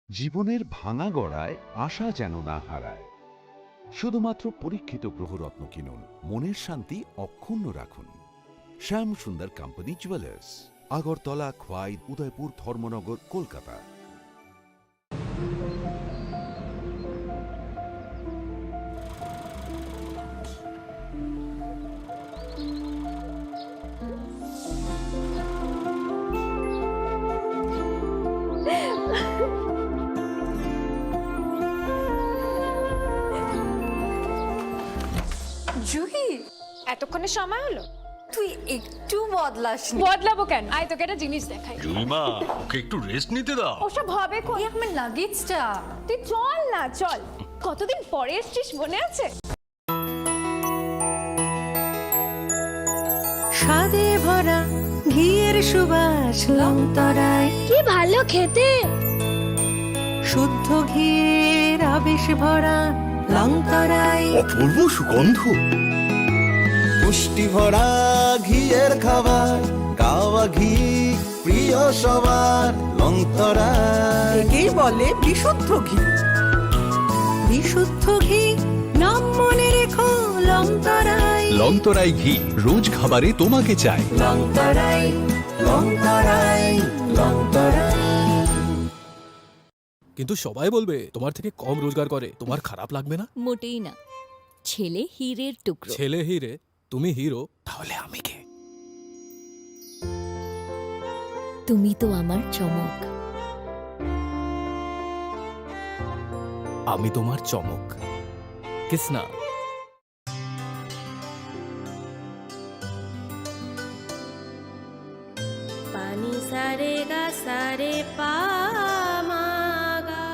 জীবনের ভাঙা গড়ায় আশা যেন না হারায়। শুধুমাত্র পরীক্ষিত গ্রহরত্ন কিনুন, মনের শান্তি অক্ষুণ্ণ রাখুন। শ্যাম সুন্দর কোম্পানি জুয়েলার্স, আগরতলা, খোয়াই, উদয়পুর, ধর্মনগর, কলকাতা। জুহি, এতক্ষণে সময় হলো? তুই একটু বদলাসনি। বদলাবো কেন? আয় তোকে একটা জিনিস দেখাই। জুইমা, ওকে একটু রেস্ট নিতে দাও। ওসব হবে কোন? এই আমার লাগেজটা। তুই চল না, চল। কতদিন পরে এসছিস, মনে আছে? স্বাদে ভরা ঘিয়ের সুবাস লংতরায়, কি ভালো খেতে। শুদ্ধ ঘিয়ের আবেশ ভরা লংতরায়, অপূর্ব সুগন্ধ। পুষ্টি ভরা ঘিয়ের খাবার, গাওয়া ঘি প্রিয় সবার, লংতরা একেই বলে বিশুদ্ধ ঘি। বিশুদ্ধ ঘি নাম মনে রেখো, লংতরায়। লংতরাই ঘি রোজ খাবারে তোমাকে চাই। লংতরাই, লংতরাই, লংতরাই। কিন্তু সবাই বলবে তোমার থেকে কম রোজগার করে, তোমার খারাপ লাগবে না? মোটেই না। ছেলে হীরের টুকরো। ছেলে হিরে, তুমি হিরো, তাহলে আমি কে? তুমি তো আমার চমক। আমি তোমার চমক। কিসনা? পানি সারে গা সারে পা মা গা।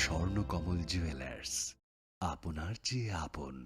স্বর্ণকমল জুয়েলার্স, আপনার চেয়ে আপন।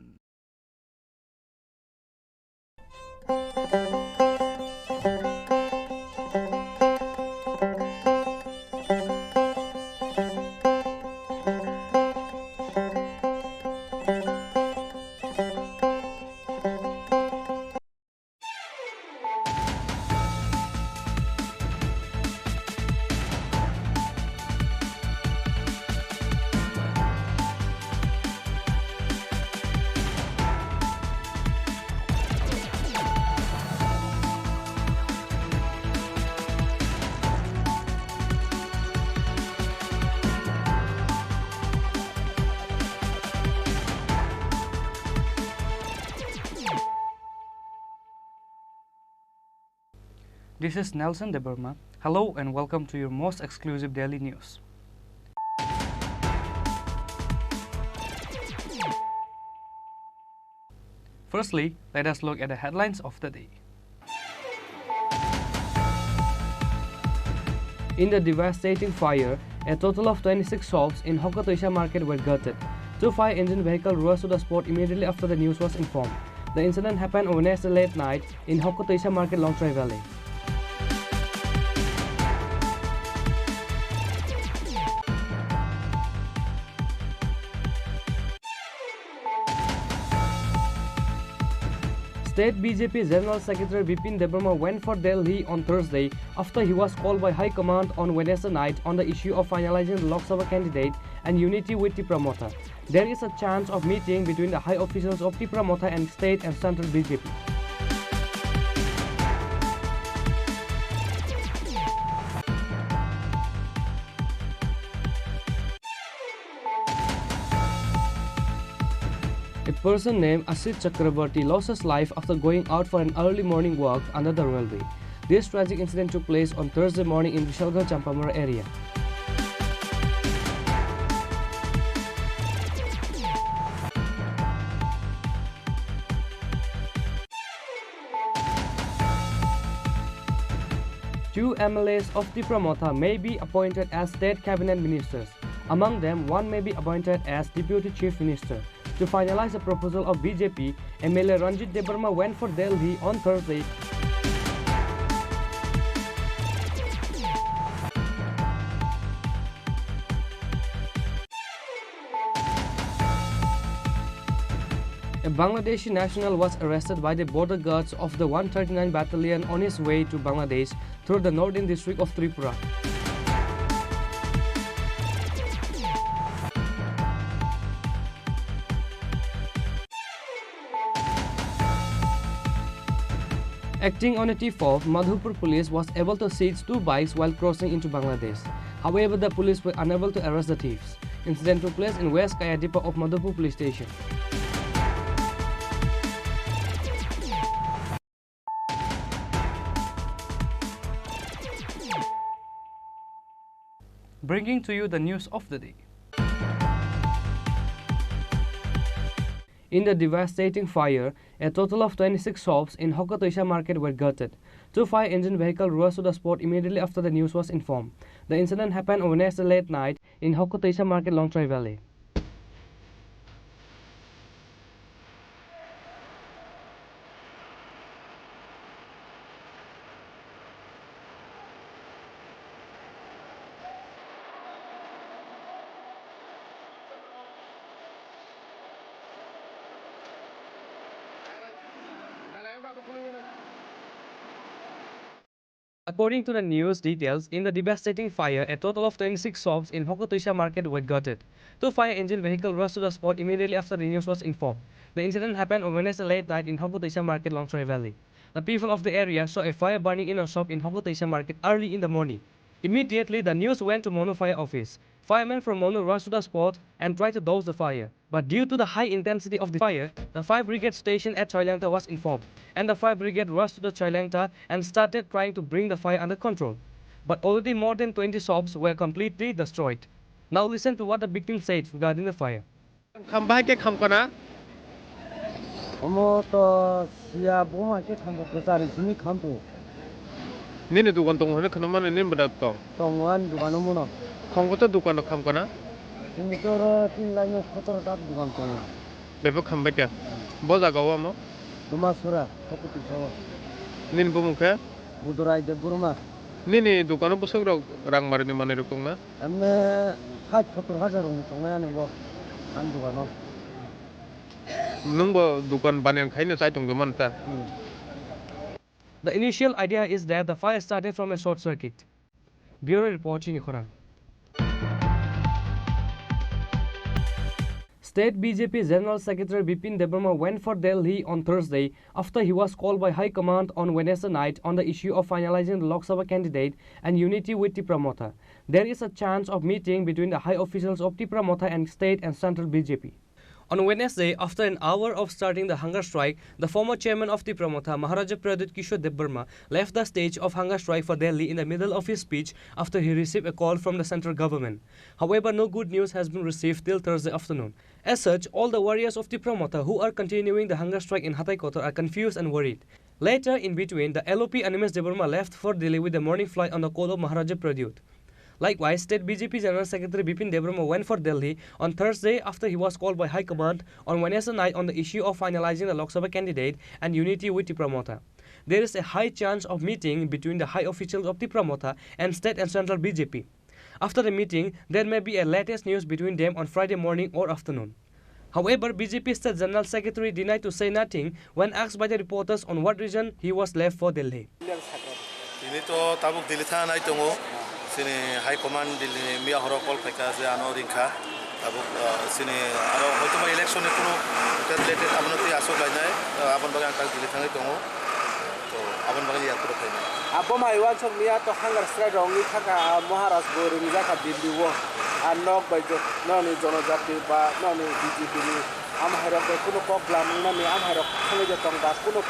This is Nelson de Burma. Hello and welcome to your most exclusive daily news. Firstly, let us look at the headlines of the day. In the devastating fire, a total of 26 shops in Hokkatoisha market were gutted. Two fire-engine vehicles rushed to the spot immediately after the news was informed. The incident happened on Wednesday late night in Hokkatoisha market, Longtrai Valley. State BJP General Secretary Bipin Debarma went for Delhi on Thursday after he was called by High Command on Wednesday night on the issue of finalizing the Lok Sabha candidate and unity with Tripura Motha. There is a chance of meeting between the high officials of Tripura Motha and state and central BJP. A person named Asit Chakrabarti lost his life after going out for an early morning walk under the railway. This tragic incident took place on Thursday morning in Vishalgarh Champamura area. Two MLAs of Tripura Motha may be appointed as state cabinet ministers. Among them, one may be appointed as deputy chief minister. To finalize the proposal of BJP, MLA Ranjit Debarma went for Delhi on Thursday A Bangladeshi national was arrested by the border guards of the 139 Battalion on his way to Bangladesh through the northern district of Tripura. Acting on a tip-off, Madhupur police was able to seize 2 bikes while crossing into Bangladesh. However, the police were unable to arrest the thieves. Incident took place in West Kaya Depot of Madhupur police station. Bringing to you the news of the day. In the devastating fire, a total of 26 shops in Hokotoisha market were gutted. 2 fire engine vehicles rushed to the spot immediately after the news was informed. The incident happened on Wednesday late night in Hokotoisha market, Longtrai Valley. According to the news details, in the devastating fire, a total of 26 shops in Hokotoisha market were gutted. 2 fire engine vehicles rushed to the spot immediately after the news was informed. The incident happened on Wednesday late night in Hokotoisha market, Longtrai Valley. The people of the area saw a fire burning in a shop in Hokotoisha market early in the morning. Immediately, the news went to Mono Fire Office. Firemen from Mono rushed to the spot and tried to douse the fire. But due to the high intensity of the fire, the fire brigade station at Chailangta was informed, and the fire brigade rushed to the Chailangta and started trying to bring the fire under control. But already more than 20 shops were completely destroyed. Now listen to what the victim said regarding the fire. Nini dukan tong hone kana mana nin berat tong. Tongwan dukan umur. Kongkota dukan kam kana. Ini tu tin lainnya kotor tak dukan tong. Bebo kam baca. Bola gawa mo. Rumah surah, Hokotoisha. Nin bumuka. Budurai de burma. Nini dukan busuk rang marini mana rukung na. Emme haj kotor hajar rumah tongnya ni bo. An dukan. Nung bo dukan banyan kain sai tong duman ta. The initial idea is that the fire started from a short circuit. Bureau report, Chini Khorang. State BJP General Secretary Bipin Debarma went for Delhi on Thursday after he was called by High Command on Wednesday night on the issue of finalizing the Lok Sabha candidate and unity with Tripura Motha. There is a chance of meeting between the high officials of Tripura Motha and state and central BJP. On Wednesday, after an hour of starting the hunger strike, the former chairman of Tripura Motha, Maharaja Pradut Kishore Debarma, left the stage of hunger strike for Delhi in the middle of his speech after he received a call from the central government. However, no good news has been received till Thursday afternoon. As such, all the warriors of Tripura Motha who are continuing the hunger strike in Hatai Kotor are confused and worried. Later, in between, the LOP Animes Debarma left for Delhi with the morning flight on the call of Maharaja Pradut. Likewise, State BJP General Secretary Bipin Debarma went for Delhi on Thursday after he was called by High Command on Wednesday night on the issue of finalizing the Lok Sabha candidate and unity with Tripura Motha. There is a high chance of meeting between the high officials of Tripura Motha and state and central BJP. After the meeting, there may be a latest news between them on Friday morning or afternoon. However, BJP State General Secretary denied to say nothing when asked by the reporters on what reason he was left for Delhi. Ini to tabuk Delhi tha nai tongo. Sini High Command Delhi Mia Horo Call Peka je ano ringka. Tabuk sini aro hoito ma election e kuno related abonoti asok lai nai abon bagan kal Delhi tha nai tongo. To abon bagan ya kuro khai nai. Abo mai wan chok Mia to hunger strike rongi thaka Maharaj Gori ni jaka Delhi wo. Anok by no ni Jonojati ba no ni BJP ni am hero ko kuno kok lam na ni am hero khole je tong da kuno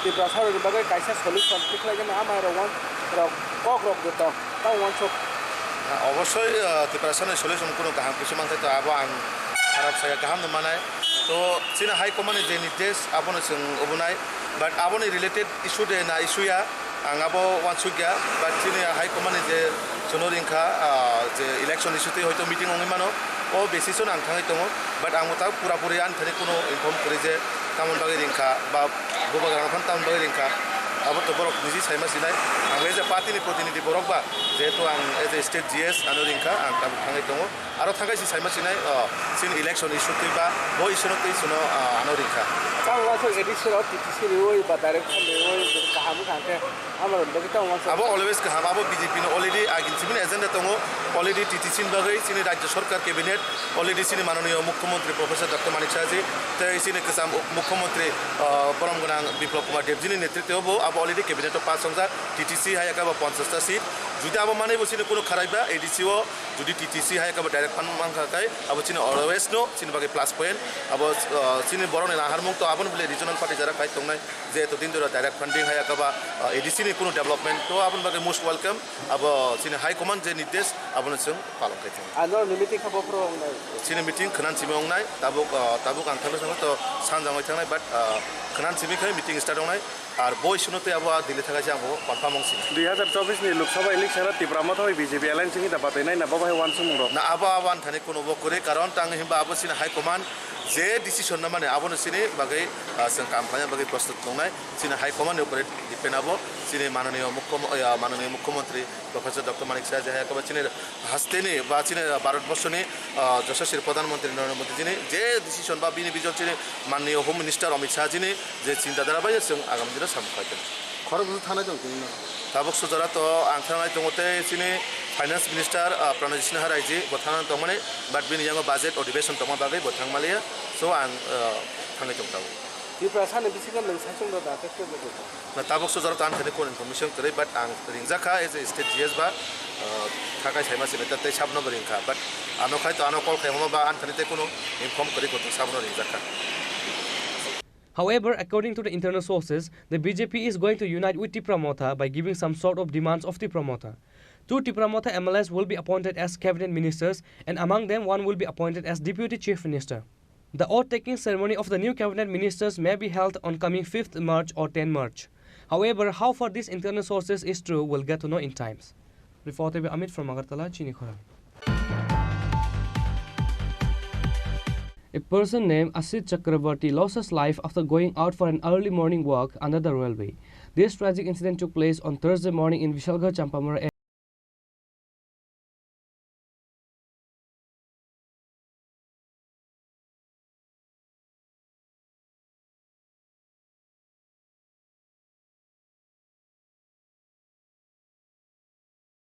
ti prasar ni bagai kaisa solution tikla je am hero wan kok rok je tong ta wan chok অবশ্যই প্রিপারেশনের solution কোনো কাহাম কিছু মানতে তো আবো আং খারাপ সায়া কাহাম মানায় তো চিনা হাই কমান্ডে যে নির্দেশ আবনো जों অবনাই বাট আবনি রিলেটেড ইস্যু দে না ইস্যুয়া আং আবো ওয়ান সুগিয়া বাট চিনি হাই কমান্ডে যে জনরিংখা যে ইলেকশন ইস্যুতে হয়তো মিটিং অঙ্গি মানো ও বেসিসন আং থাঙै দङ বাট আং তা পুরাপুরি আনথানে কোনো ইনফর্ম করে যে তামন বাগে রিংখা বা গোবাগান ফান তামন বাগে রিংখা abo to borok niji saima sinai ang eje party ni protiniti borok ba jehetu ang eje state GS ano ringka ang tabu thangai tongo aro thangai si saima sinai sin election issue ti ba bo issue ti suno ano ringka abo always kaham abo BJP no already agin sini agenda tongo already TTC bagai sini rajya sarkar cabinet already sini manoniyo mukhyamantri professor Dr. Manik Sahaji te sini kasam mukhyamantri param gunang Biplop Kumar Debjini netritwe bo abo already cabinet to pass songsa TTC hayaka ba 50 ta seat যদি abo mane bo sini kono kharaiba ADCO যদি TTC hayaka ba direct fund mang kai abo sini always no sini bagai plus point abo sini borone na harmung to abon bole regional party jara kai tongnai je to din dora direct funding hayaka ba ADC ni kono development to abon bagai most welcome abo sini high command je निर्देश abon sung palong kai thong ano meeting khabo pro sini meeting khanan simong nai tabuk ang thalo sang to sanjang oi thangnai but khanan simi khai meeting start ongnai আর বই শুনতে আবো দিল্লি থাকা যে আবো confirm হংছি 2024 ni Lok Sabha election Tripura মতো BJP alliance কি তা পাতে নাই না বাবা ওয়ান সুমুর না আবো আবান থানে কোনো বক করে কারণ তাং হিমবা আবো সিনে হাই কমান্ড যে ডিসিশন না মানে আবো সিনে বাগৈ সং কাম্পানি বাগৈ প্রস্তুত নংনাই সিনে হাই কমান্ড উপরে ডিপেন্ড আবো সিনে মাননীয় মুখ্যমন্ত্রী প্রফেসর ডক্টর মানিক সাহাজি হাই কবা সিনে হাসতেনি বা সিনে ভারতবর্ষনি যশস্বী প্রধানমন্ত্রী নরেন্দ্র মোদীজিনি যে ডিসিশন বা বিনি বিজন সিনে মাননীয় হোম মিনিস্টার অমিত শাহজিনি যে চিন্তাধারা বাই সং আগামী দিনে সামখাইতেন খরচ থানা দं তাবক সুজরা তো আংথানাই দंगते सिने फाइनेंस मिनिस्टार प्रणय सिन्हा रायजी बथाना दंमाने बाट बिनि यांगो बाजेट अधिवेशन दंमा बागै बथां मालिया सो आं थांगै दंताव ত্রিপুরা সানে बिसिगन नों सासुं दा टेक्टर ना ताबक सुजरा तान थाने कोन इनफरमेशन करे बाट आं रिंजाखा एज ए स्टेट जीएस बा थाखाय साइमा सिने तते साबनो रिंखा बाट आनो खाय तो आनो कल खायमा बा आन थाने ते कोनो इनफॉर्म करे को साबनो रिंजाखा However, according to the internal sources, the BJP is going to unite with Tripura Motha by giving some sort of demands of Tripura Motha. 2 Tripura Motha MLAs will be appointed as cabinet ministers, and among them one will be appointed as deputy chief minister. The oath-taking ceremony of the new cabinet ministers may be held on coming 5th March or 10 March. However, how far these internal sources is true, we'll get to know in times. Reported by Amit from Agartala, Chini Khorang. A person named Asit Chakrabarti lost his life after going out for an early morning walk under the railway. This tragic incident took place on Thursday morning in Vishalgarh Champamura area.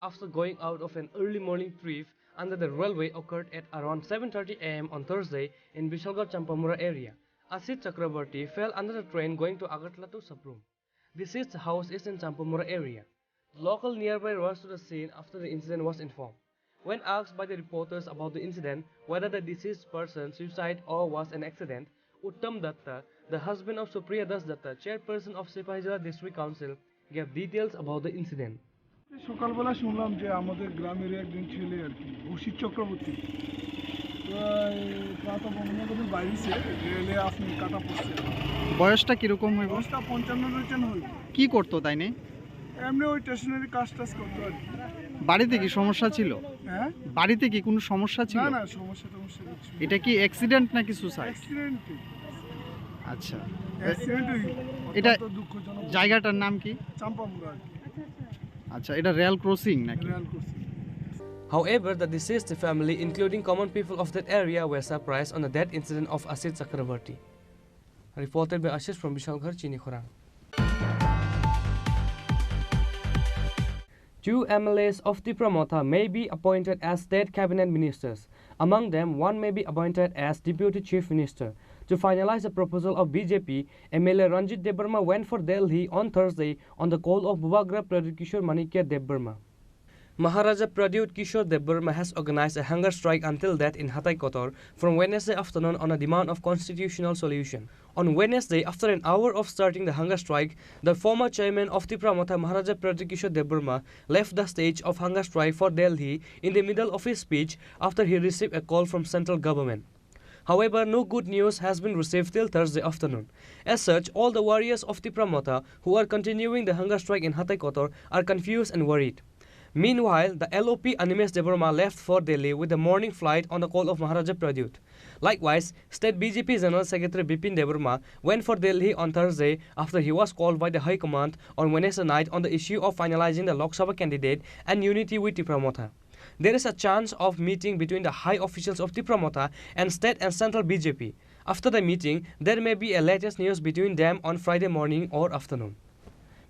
After going out of an early morning trip under the railway occurred at around 7:30 am on Thursday in Vishalgarh Champamura area. Asit Chakrabarti fell under the train going to Agartala to Sabrum. Deceased's house is in Champamura area. The local nearby rushed to the scene after the incident was informed. When asked by the reporters about the incident whether the deceased person's suicide or was an accident, Uttam Datta, the husband of Supriya Das Datta, chairperson of Sipahijala District Council, gave details about the incident. সকালবেলা শুনলাম যে আমাদের গ্রামের একজন ছেলে আর কি অসিত চক্রবর্তী প্রাত বঙ্গবন্ধুর বাইরেছে রেলে আপনি কাটা পড়ছে বয়সটা কিরকম হইব বয়সটা 55 রিটার্ন হইব কি করতো তাই নেই এমনি ওই স্টেশনারি কাজ করতো আর কি বাড়িতে কি সমস্যা ছিল হ্যাঁ বাড়িতে কি কোনো সমস্যা ছিল না সমস্যা কিছু এটা কি অ্যাক্সিডেন্ট নাকি সুসাইড অ্যাক্সিডেন্ট আচ্ছা অ্যাক্সিডেন্ট এটা দুঃখজনক জায়গাটার নাম কি চাম্পামুড়া আচ্ছা এটা রেল ক্রসিং নাকি rail crossing However, the deceased family, including common people of that area, were surprised on the death incident of Asit Chakrabarti. Reported by Ashish from Vishalgarh, Chini Khorang. 2 MLAs of Tripura Motha may be appointed as state cabinet ministers. Among them, one may be appointed as deputy chief minister. To finalize the proposal of BJP, MLA Ranjit Debarma went for Delhi on Thursday on the call of Bubagra Pradut Kishore Manikya Debarma. Maharaja Pradut Kishore Debarma has organized a hunger strike until death in Hatai Kotor from Wednesday afternoon on a demand of constitutional solution. On Wednesday, after an hour of starting the hunger strike, the former chairman of Tripura Motha, Maharaja Pradut Kishore Debarma, left the stage of hunger strike for Delhi in the middle of his speech after he received a call from central government. However, no good news has been received till Thursday afternoon. As such, all the warriors of Tripura Motha who are continuing the hunger strike in Hatai Kotor are confused and worried. Meanwhile, the LOP Animesh Debarma left for Delhi with the morning flight on the call of Maharaja Pradut. Likewise, State BJP General Secretary Bipin Debarma went for Delhi on Thursday after he was called by the High Command on Wednesday night on the issue of finalizing the Lok Sabha candidate and unity with Tripura Motha. There is a chance of meeting between the high officials of Tripura Motha and state and central BJP. After the meeting, there may be a latest news between them on Friday morning or afternoon.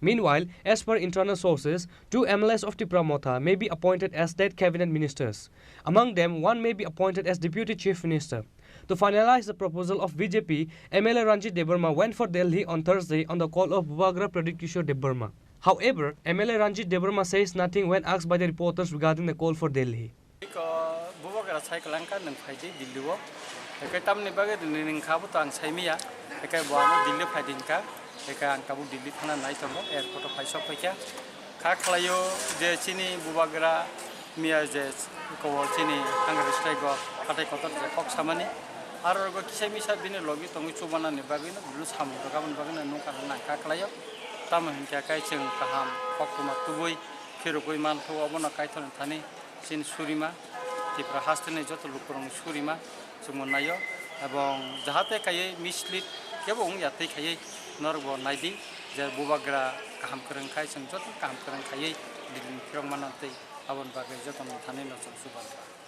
Meanwhile, as per internal sources, 2 MLAs of Tripura Motha may be appointed as state cabinet ministers. Among them, one may be appointed as deputy chief minister. To finalize the proposal of BJP, MLA Ranjit Debarma went for Delhi on Thursday on the call of Bubagra Pradeep Kishore Debarma. However, MLA Ranjit Debarma says nothing when asked by the reporters regarding the call for Delhi. Ang kabu Delhi thana nai tongo airport of Paisok Paika. Kaklayo, the Chini Bubagra, Mia Jets, Chini, Hungary Stego, Katakota, the Fox Samani. Arago Kisemis have been a lobby to Michuban and Bagina, Blue Sam, the government Bagina, Nuka, Kaklayo, Taman Kakaiching, Kaham, Pokuma Tubui, Kirukui Manto, Obona Kaiton and Tani, Sin Surima, Tipra Hastan, Joto Lukurong Surima, Sumunayo, Abong Zahate Kaye, Mislit, Kebong Yate Kaye. Norbo Naidi, the Bubagra Kaham Karankai, and Jotan Kaham Karankai, Dilin Kirmanante, Avon Bagay Jotan Tanino Suban.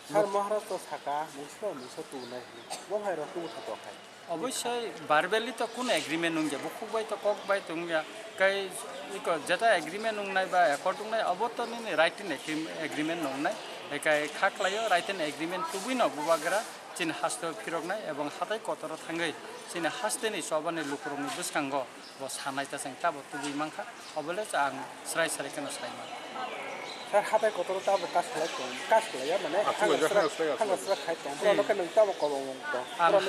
Maharashtra Saka, Muslim, Sotuna, what had a two to I wish I Barbelito Kun agreement on Jabuku to Kok by Tunga, Kai, because Jetta agreement on Naiba, according to Aboton in writing agreement on Nai, like I Kaklayo, writing agreement to win of Bubagra. Chin Hasto Pirogna, Ebon Hatai Kotoro Tangai, Chin Hasteni Soban Lukurum Buskango, was Hanaita and Tabo to be Manka, Obeles and Srai Sarikan Slima. Hatai Kotoro Castle,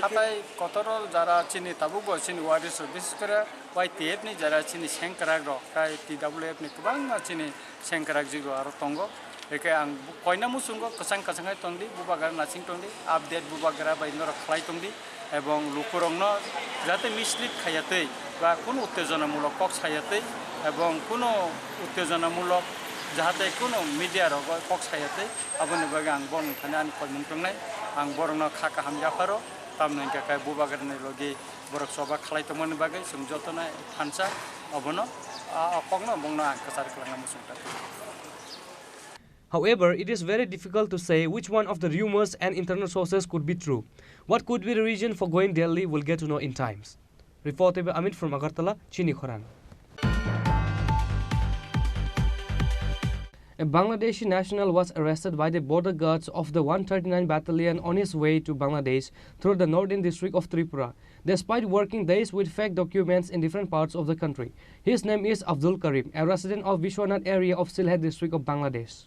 Hatai Kotoro, Zara Chini Tabugo, Chini Wadis of Biskara, White Ethni, Zara Chini Shankarago, Kai TWF Nikubanga, Chini Shankaragzigo, Arotongo. Ang koina musungo kasang kasangai tongdi bubagar nasing tongdi update bubagara by nora fly tongdi ebong lukurongno jate mislead khayate ba kuno uttejona mulok cox khayate ebong kuno uttejona mulok jate kuno media ro cox khayate abone baga ang bon thanan koi mungtongnai ang borongno khaka hamja paro tamnai ka kai bubagar ne logi borok soba khlai tomon bagai sumjotona phansa abono akongno bongno ang kasar klanga musungta. However, it is very difficult to say which one of the rumors and internal sources could be true. What could be the reason for going Delhi we'll get to know in times. Reported by Amit from Agartala, Chini Khorang. A Bangladeshi national was arrested by the border guards of the 139 Battalion on his way to Bangladesh through the northern district of Tripura, despite working days with fake documents in different parts of the country. His name is Abdul Karim, a resident of Vishwanath area of Sylhet district of Bangladesh.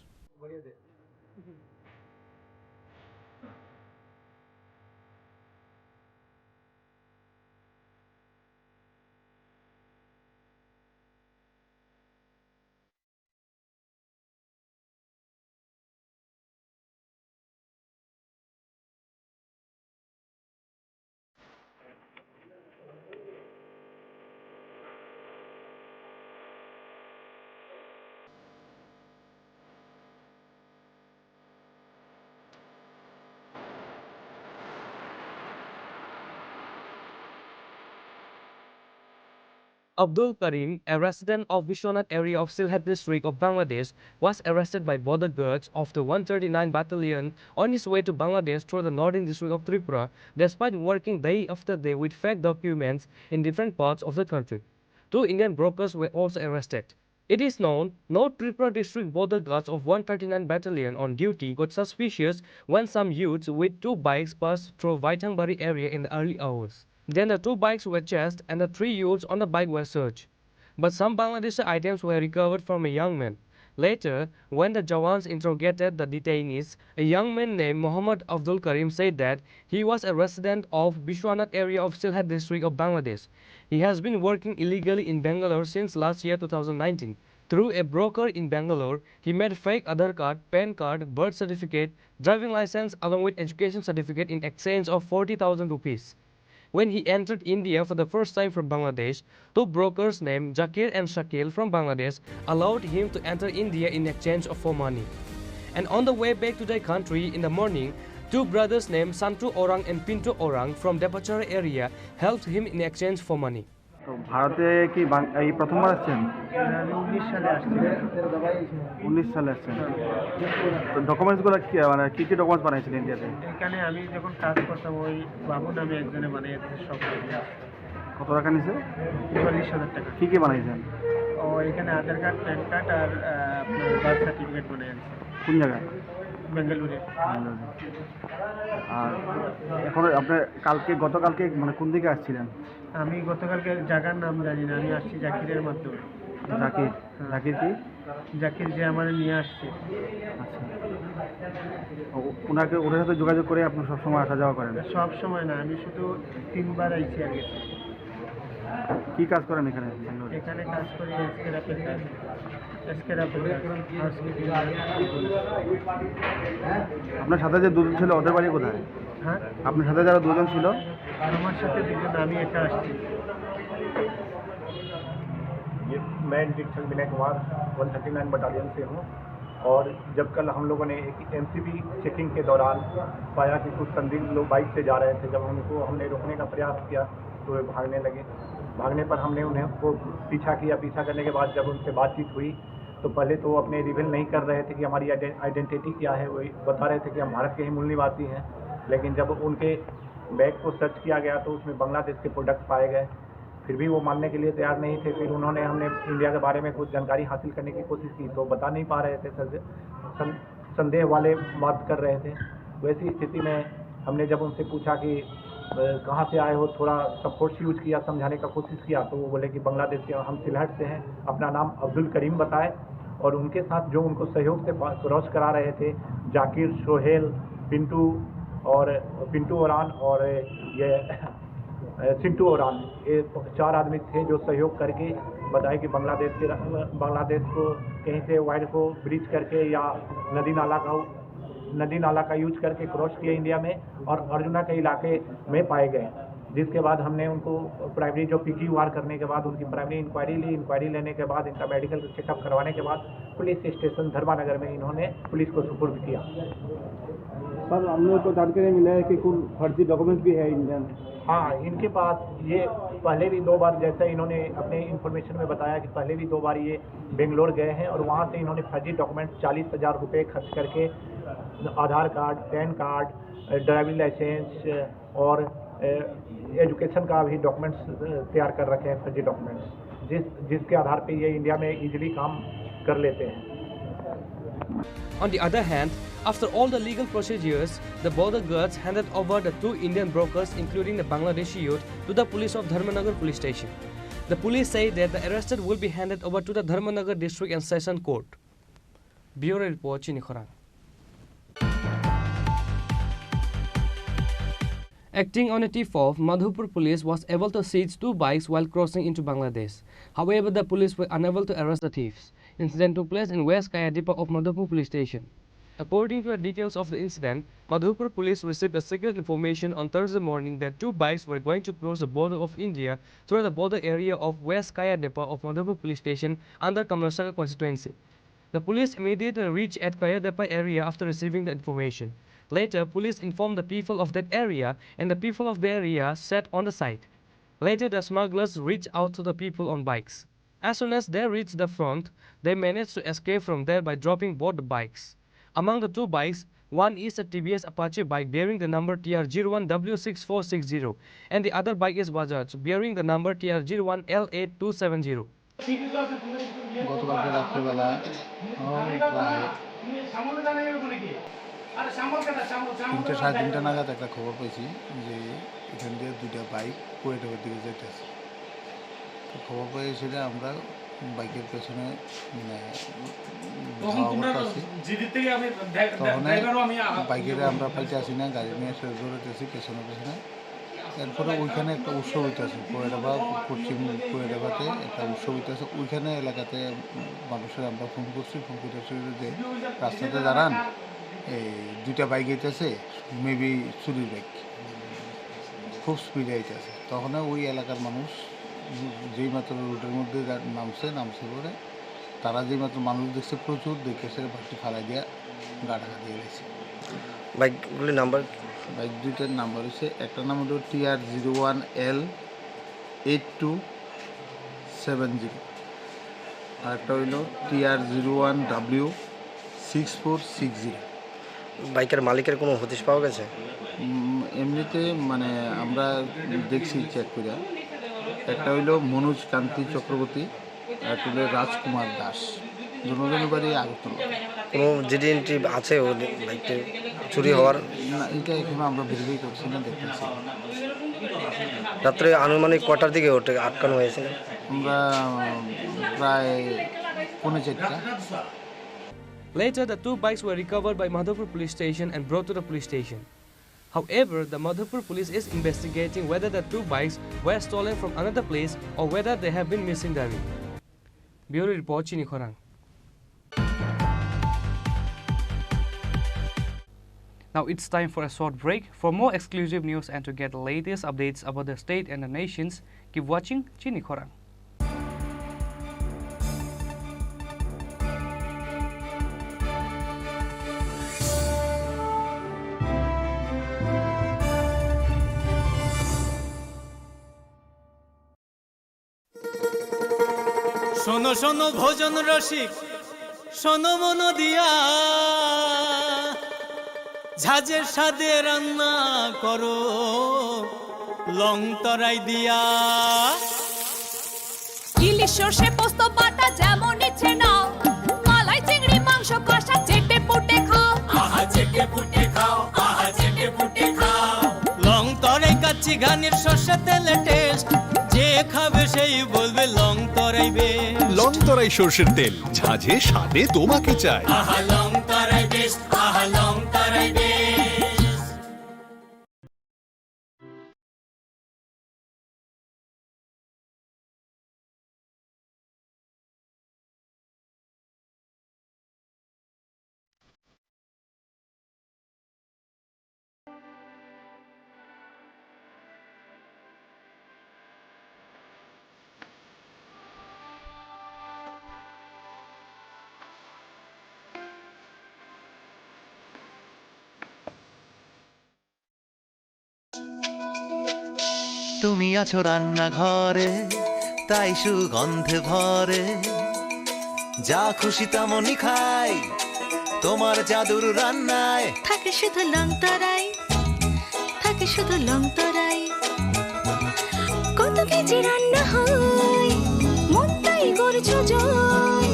Abdul Karim, a resident of Vishwanath area of Sylhet district of Bangladesh, was arrested by border guards of the 139 Battalion on his way to Bangladesh through the northern district of Tripura, despite working day after day with fake documents in different parts of the country. 2 Indian brokers were also arrested. It is known, no Tripura district border guards of 139 Battalion on duty got suspicious when some youths with 2 bikes passed through Vaithangbari area in the early hours. Then the 2 bikes were chased and the 3 youths on the bike were searched. But some Bangladeshi items were recovered from a young man. Later, when the Jawans interrogated the detainees, a young man named Muhammad Abdul Karim said that he was a resident of Vishwanath area of Sylhet district of Bangladesh. He has been working illegally in Bangalore since last year 2019. Through a broker in Bangalore, he made fake Aadhaar card, PAN card, birth certificate, driving license along with education certificate in exchange of 40,000 rupees. When he entered India for the first time from Bangladesh, 2 brokers named Zakir and Shakil from Bangladesh allowed him to enter India in exchange for money. And on the way back to their country in the morning, Two brothers named Santu Orang and Pintu Orang from Depachara area helped him in exchange for money. তো ভারতে কি এই প্রথমবার আসছেন? আমি 19 সালে আসছি। 19 সালে আসছেন। তো ডকুমেন্টসগুলো কি মানে কি ডকুমেন্টস বানাইছিলেন ইন্ডিয়াতে? এখানে আমি যখন কাজ করতাম ওই বাবু নামে একজনে বানিয়েছে সব। কত টাকা নিছে? ৪৪,০০০ টাকা। কি বানাইছেন? ও এখানে আধার কার্ড, প্যান কার্ড আর আপনার বার্থ সার্টিফিকেট বানিয়েছে। কোন জায়গায়? বেঙ্গালুরে। আর এখন আপনি গতকালকে মানে কোন দিকে আসছিলেন? আমি গতকালকে জায়গার নাম জানি না, আমি আসছি জাকিরের মাধ্যমে। জাকির? জাকির কি? জাকির যে আমার নিয়ে আসছে। আচ্ছা, ওনার সাথে যোগাযোগ করে আপনি সবসময় আসা যাওয়া করেন? সব সময় না, আমি শুধু 3 বার আইছি আর গেছি। কি কাজ করেন এখানে? এখানে কাজ করি স্ক্র্যাপের কাজ। আপনার সাথে যে দুজন ছিল ওদের বাড়ি কোথায়? হ্যাঁ, আপনার সাথে যারা দুজন ছিল? আমার সাথে দুজন, আমি একা আসছি। मैं डिक्शन विनय कुमार 139 बटालियन से हूँ और जब कल हम लोगों ने एक एमसीबी चेकिंग के दौरान पाया कि कुछ संदिग्ध लोग बाइक से जा रहे थे, जब हमने रोकने का प्रयास किया तो वे भागने लगे। भागने पर हमने उन्हें पीछा किया। पीछा करने के बाद जब उनसे बातचीत हुई तो पहले तो वो अपने रिवील नहीं कर रहे थे कि हमारी आइडेंटिटी क्या है, वही बता रहे थे कि हम भारत के ही मूल निवासी हैं। लेकिन जब उनके बैग को सर्च किया गया तो उसमें बांग्लादेश के प्रोडक्ट पाए गए। फिर भी वो मानने के लिए तैयार नहीं थे। फिर हमने इंडिया के बारे में कुछ जानकारी हासिल करने की कोशिश की तो बता नहीं पा रहे थे, संदेह वाले बात कर रहे थे। वैसी स्थिति में हमने जब उनसे पूछा कि कहाँ से आए हो, थोड़ा सपोर्ट यूज किया, समझाने का कोशिश किया तो वो बोले कि बांग्लादेश के, हम सिलहट से हैं। अपना नाम अब्दुल करीम बताए और उनके साथ जो उनको सहयोग से क्रॉस करा रहे थे जाकिर, सोहेल, पिंटू ओरान और ये सिंटू ओरान, ये 4 आदमी थे जो सहयोग करके बताए कि बांग्लादेश को कहीं से वाइड को ब्रिज करके या नदी नाला का यूज करके क्रॉस किया इंडिया में और अर्जुना के इलाके में पाए गए। जिसके बाद हमने उनको प्राइमरी जो PQR करने के बाद उनकी प्राइमरी इंक्वायरी ली। इंक्वायरी लेने के बाद इनका मेडिकल चेकअप करवाने के बाद पुलिस स्टेशन धर्मानगर में इन्होंने पुलिस को सुपुर्द किया। सर, हम लोग को जानकारी मिला है कि कुछ फर्जी डॉक्यूमेंट्स भी है इंडियन। हाँ, इनके पास ये पहले भी 2 बार, जैसा इन्होंने अपने इन्फॉर्मेशन में बताया कि पहले भी 2 बार ये बेंगलोर गए हैं और वहाँ से इन्होंने फर्जी डॉक्यूमेंट्स 40,000 रुपये खर्च करके Aadhaar card, pan card, driving licence और एजुकेशन का भी डॉक्यूमेंट्स तैयार कर रखे हैं, फर्जी डॉक्यूमेंट्स, जिसके आधार पे ये इंडिया में इजीली काम कर लेते हैं। On the other hand, after all the legal procedures, the border guards handed over the 2 Indian brokers, including the Bangladeshi youth, to the police of Dharmanagar police station. The police say that the arrested will be handed over to the Dharmanagar district and session court. Bureau report, Chini Khorang. Acting on a tip-off, Madhupur police was able to seize 2 bikes while crossing into Bangladesh. However, the police were unable to arrest the thieves. Incident took place in West Kaya Depot of Madhupur police station. According to the details of the incident, Madhupur police received a secret information on Thursday morning that 2 bikes were going to cross the border of India through the border area of West Kaya Depot of Madhupur police station under Kamlasaka constituency. The police immediately reached at Kaya Depot area after receiving the information. Later, police informed the people of that area and the people of the area sat on the site. Later, the smugglers reached out to the people on bikes. As soon as they reached the front, they managed to escape from there by dropping both the bikes. Among the 2 bikes, one is a TVS Apache bike bearing the number TR01W6460 and the other bike is Bajaj bearing the number TR01L8270. গতকালকে রাত্রেবেলা প্রায় 3টা সাড়ে 3টা নাগাদ একটা খবর পেয়েছি যে এখান দিয়ে 2টা বাইক কুয়েটের দিকে যেতেছে। তো খবর পেয়ে সেটা আমরা বাইকের পেছনে বাইকের আমরা পাইতে আসি না, গাড়ি নিয়ে দৌড়াতেছি পেছনে। এরপরে ওইখানে একটা উৎসব হইতেছে, কোয়েডাবা, পশ্চিম কোয়েডাবাতে একটা উৎসব হইতেছে। ওইখানে এলাকাতে মানুষের আমরা ফোন করছি যে রাস্তাতে দাঁড়ান, এই 2টা বাইক আইতেছে, মেবি চুরির বাইক, খুব স্পিডে আইতেছে। তখন ওই এলাকার মানুষ যেই মাত্র রোডের মধ্যে নামছে পরে তারা যেই মাত্র মানুষ দেখছে প্রচুর, দেখে সে বাড়িটি ফালাই দিয়ে গা ঢাকা দিয়ে গেছে। বাইকগুলির নাম্বার? বাইক দুইটার নাম্বার হচ্ছে একটা নাম হলো TR01L 8270 আর একটা হইলো TR01W 6460। বাইকের মালিকের কোনো হদিশ পাওয়া গেছে? এমনিতে মানে আমরা দেখছি চেক করে, একটা হইলো মনোজ কান্তি চক্রবর্তী আর একটা হইলো রাজকুমার দাস, দুজনের বাড়ি আগরতলা। কোনো জিডি এন্ট্রি আছে ও বাইকটি চুরি হওয়ার? না, এটা এখনো আমরা ভেরিফাই করছি না, দেখতেছি। রাত্রে আনুমানিক কটার দিকে ওটা আটকানো হয়েছিল? আমরা প্রায় 4:30। Later, the two bikes were recovered by Madhopur police station and brought to the police station. However, the Madhopur police is investigating whether the two bikes were stolen from another place or whether they have been missing driving. Bureau Report, Chini Khorang. Now it's time for a short break. For more exclusive news and to get the latest updates about the state and the nations, keep watching Chini Khorang. শোনো শোনো ভোজন রসিক, শোনো মন দিয়া, ঝাঁঝের স্বাদে রান্না করো লং তরাই দিয়া। ইলিশ সর্ষে পোস্ত বাটা যেমন ইচ্ছে নাও, মালাই চিংড়ি মাংস কষা চেটে পুটে খাও, আহা চেটে পুটে খাও, আহা চেটে পুটে খাও। লং তরাই কাচ্চি ঘানির সর্ষে তেলে টেস্ট, যে খাবে সেই বলবে লং তরাই বেশ। লং তরাই সরষের তেল, ঝাঁঝে স্বাদে তোমাকে চাই। আহা লং তরাই বেশ, আহা লং তরাই বেশ। তুমি আছো রান্নাঘরে, তাই সুগন্ধে ভরে, যা খুশি তেমনই খাই তোমার জাদুর রান্নায়। থাকে শুধু লং তরাই, থাকে শুধু লং তরাই, কত কেজি রান্না হয় মনটাই করছো জয়,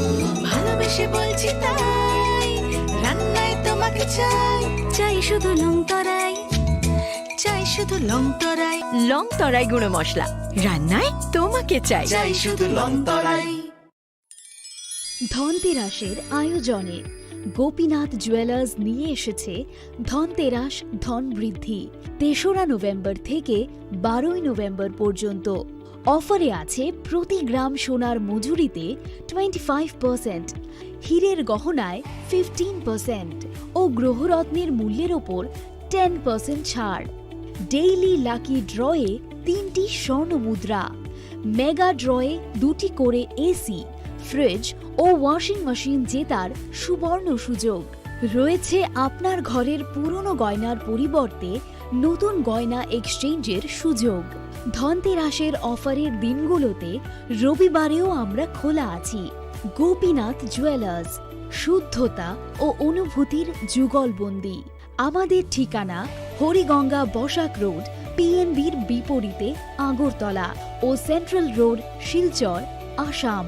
ভালোবেসে বলছি তাই রান্নায় তোমাকে চাই, চাই শুধু লং তরাই, চাই শুধু লং তরাই। লং তরাই গুঁড়ো মশলা, রান্নায় তোমাকে চাই, চাই শুধু লং তরাই। ধনতেরাসের আয়োজনে গোপীনাথ জুয়েলার্স নিয়ে এসেছে ধনতেরাস ধন বৃদ্ধি। ৩রা নভেম্বর থেকে ১২ই নভেম্বর পর্যন্ত অফারে আছে প্রতি গ্রাম সোনার মজুরিতে 25%, হীরের গহনায় 15% ও গ্রহরত্নের মূল্যের ওপর 10% ছাড়। ডেইলি লাকি ড্রয়ে 3টি স্বর্ণ মুদ্রা, মেগা ড্রয়ে 2টি করে এসি, ফ্রিজ ও ওয়াশিং মেশিন জেতার সুবর্ণ সুযোগ রয়েছে। আপনার ঘরের পুরনো গয়নার পরিবর্তে নতুন গয়না এক্সচেঞ্জের সুযোগ। ধনতেরাসের অফারের দিনগুলোতে রবিবারেও আমরা খোলা আছি। গোপীনাথ জুয়েলার্স, শুদ্ধতা ও অনুভূতির যুগলবন্দি। আমাদের ঠিকানা হরিগঙ্গা বসাক রোড, পিএনবির বিপরীতে আগরতলা ও central road, Silchar, Assam.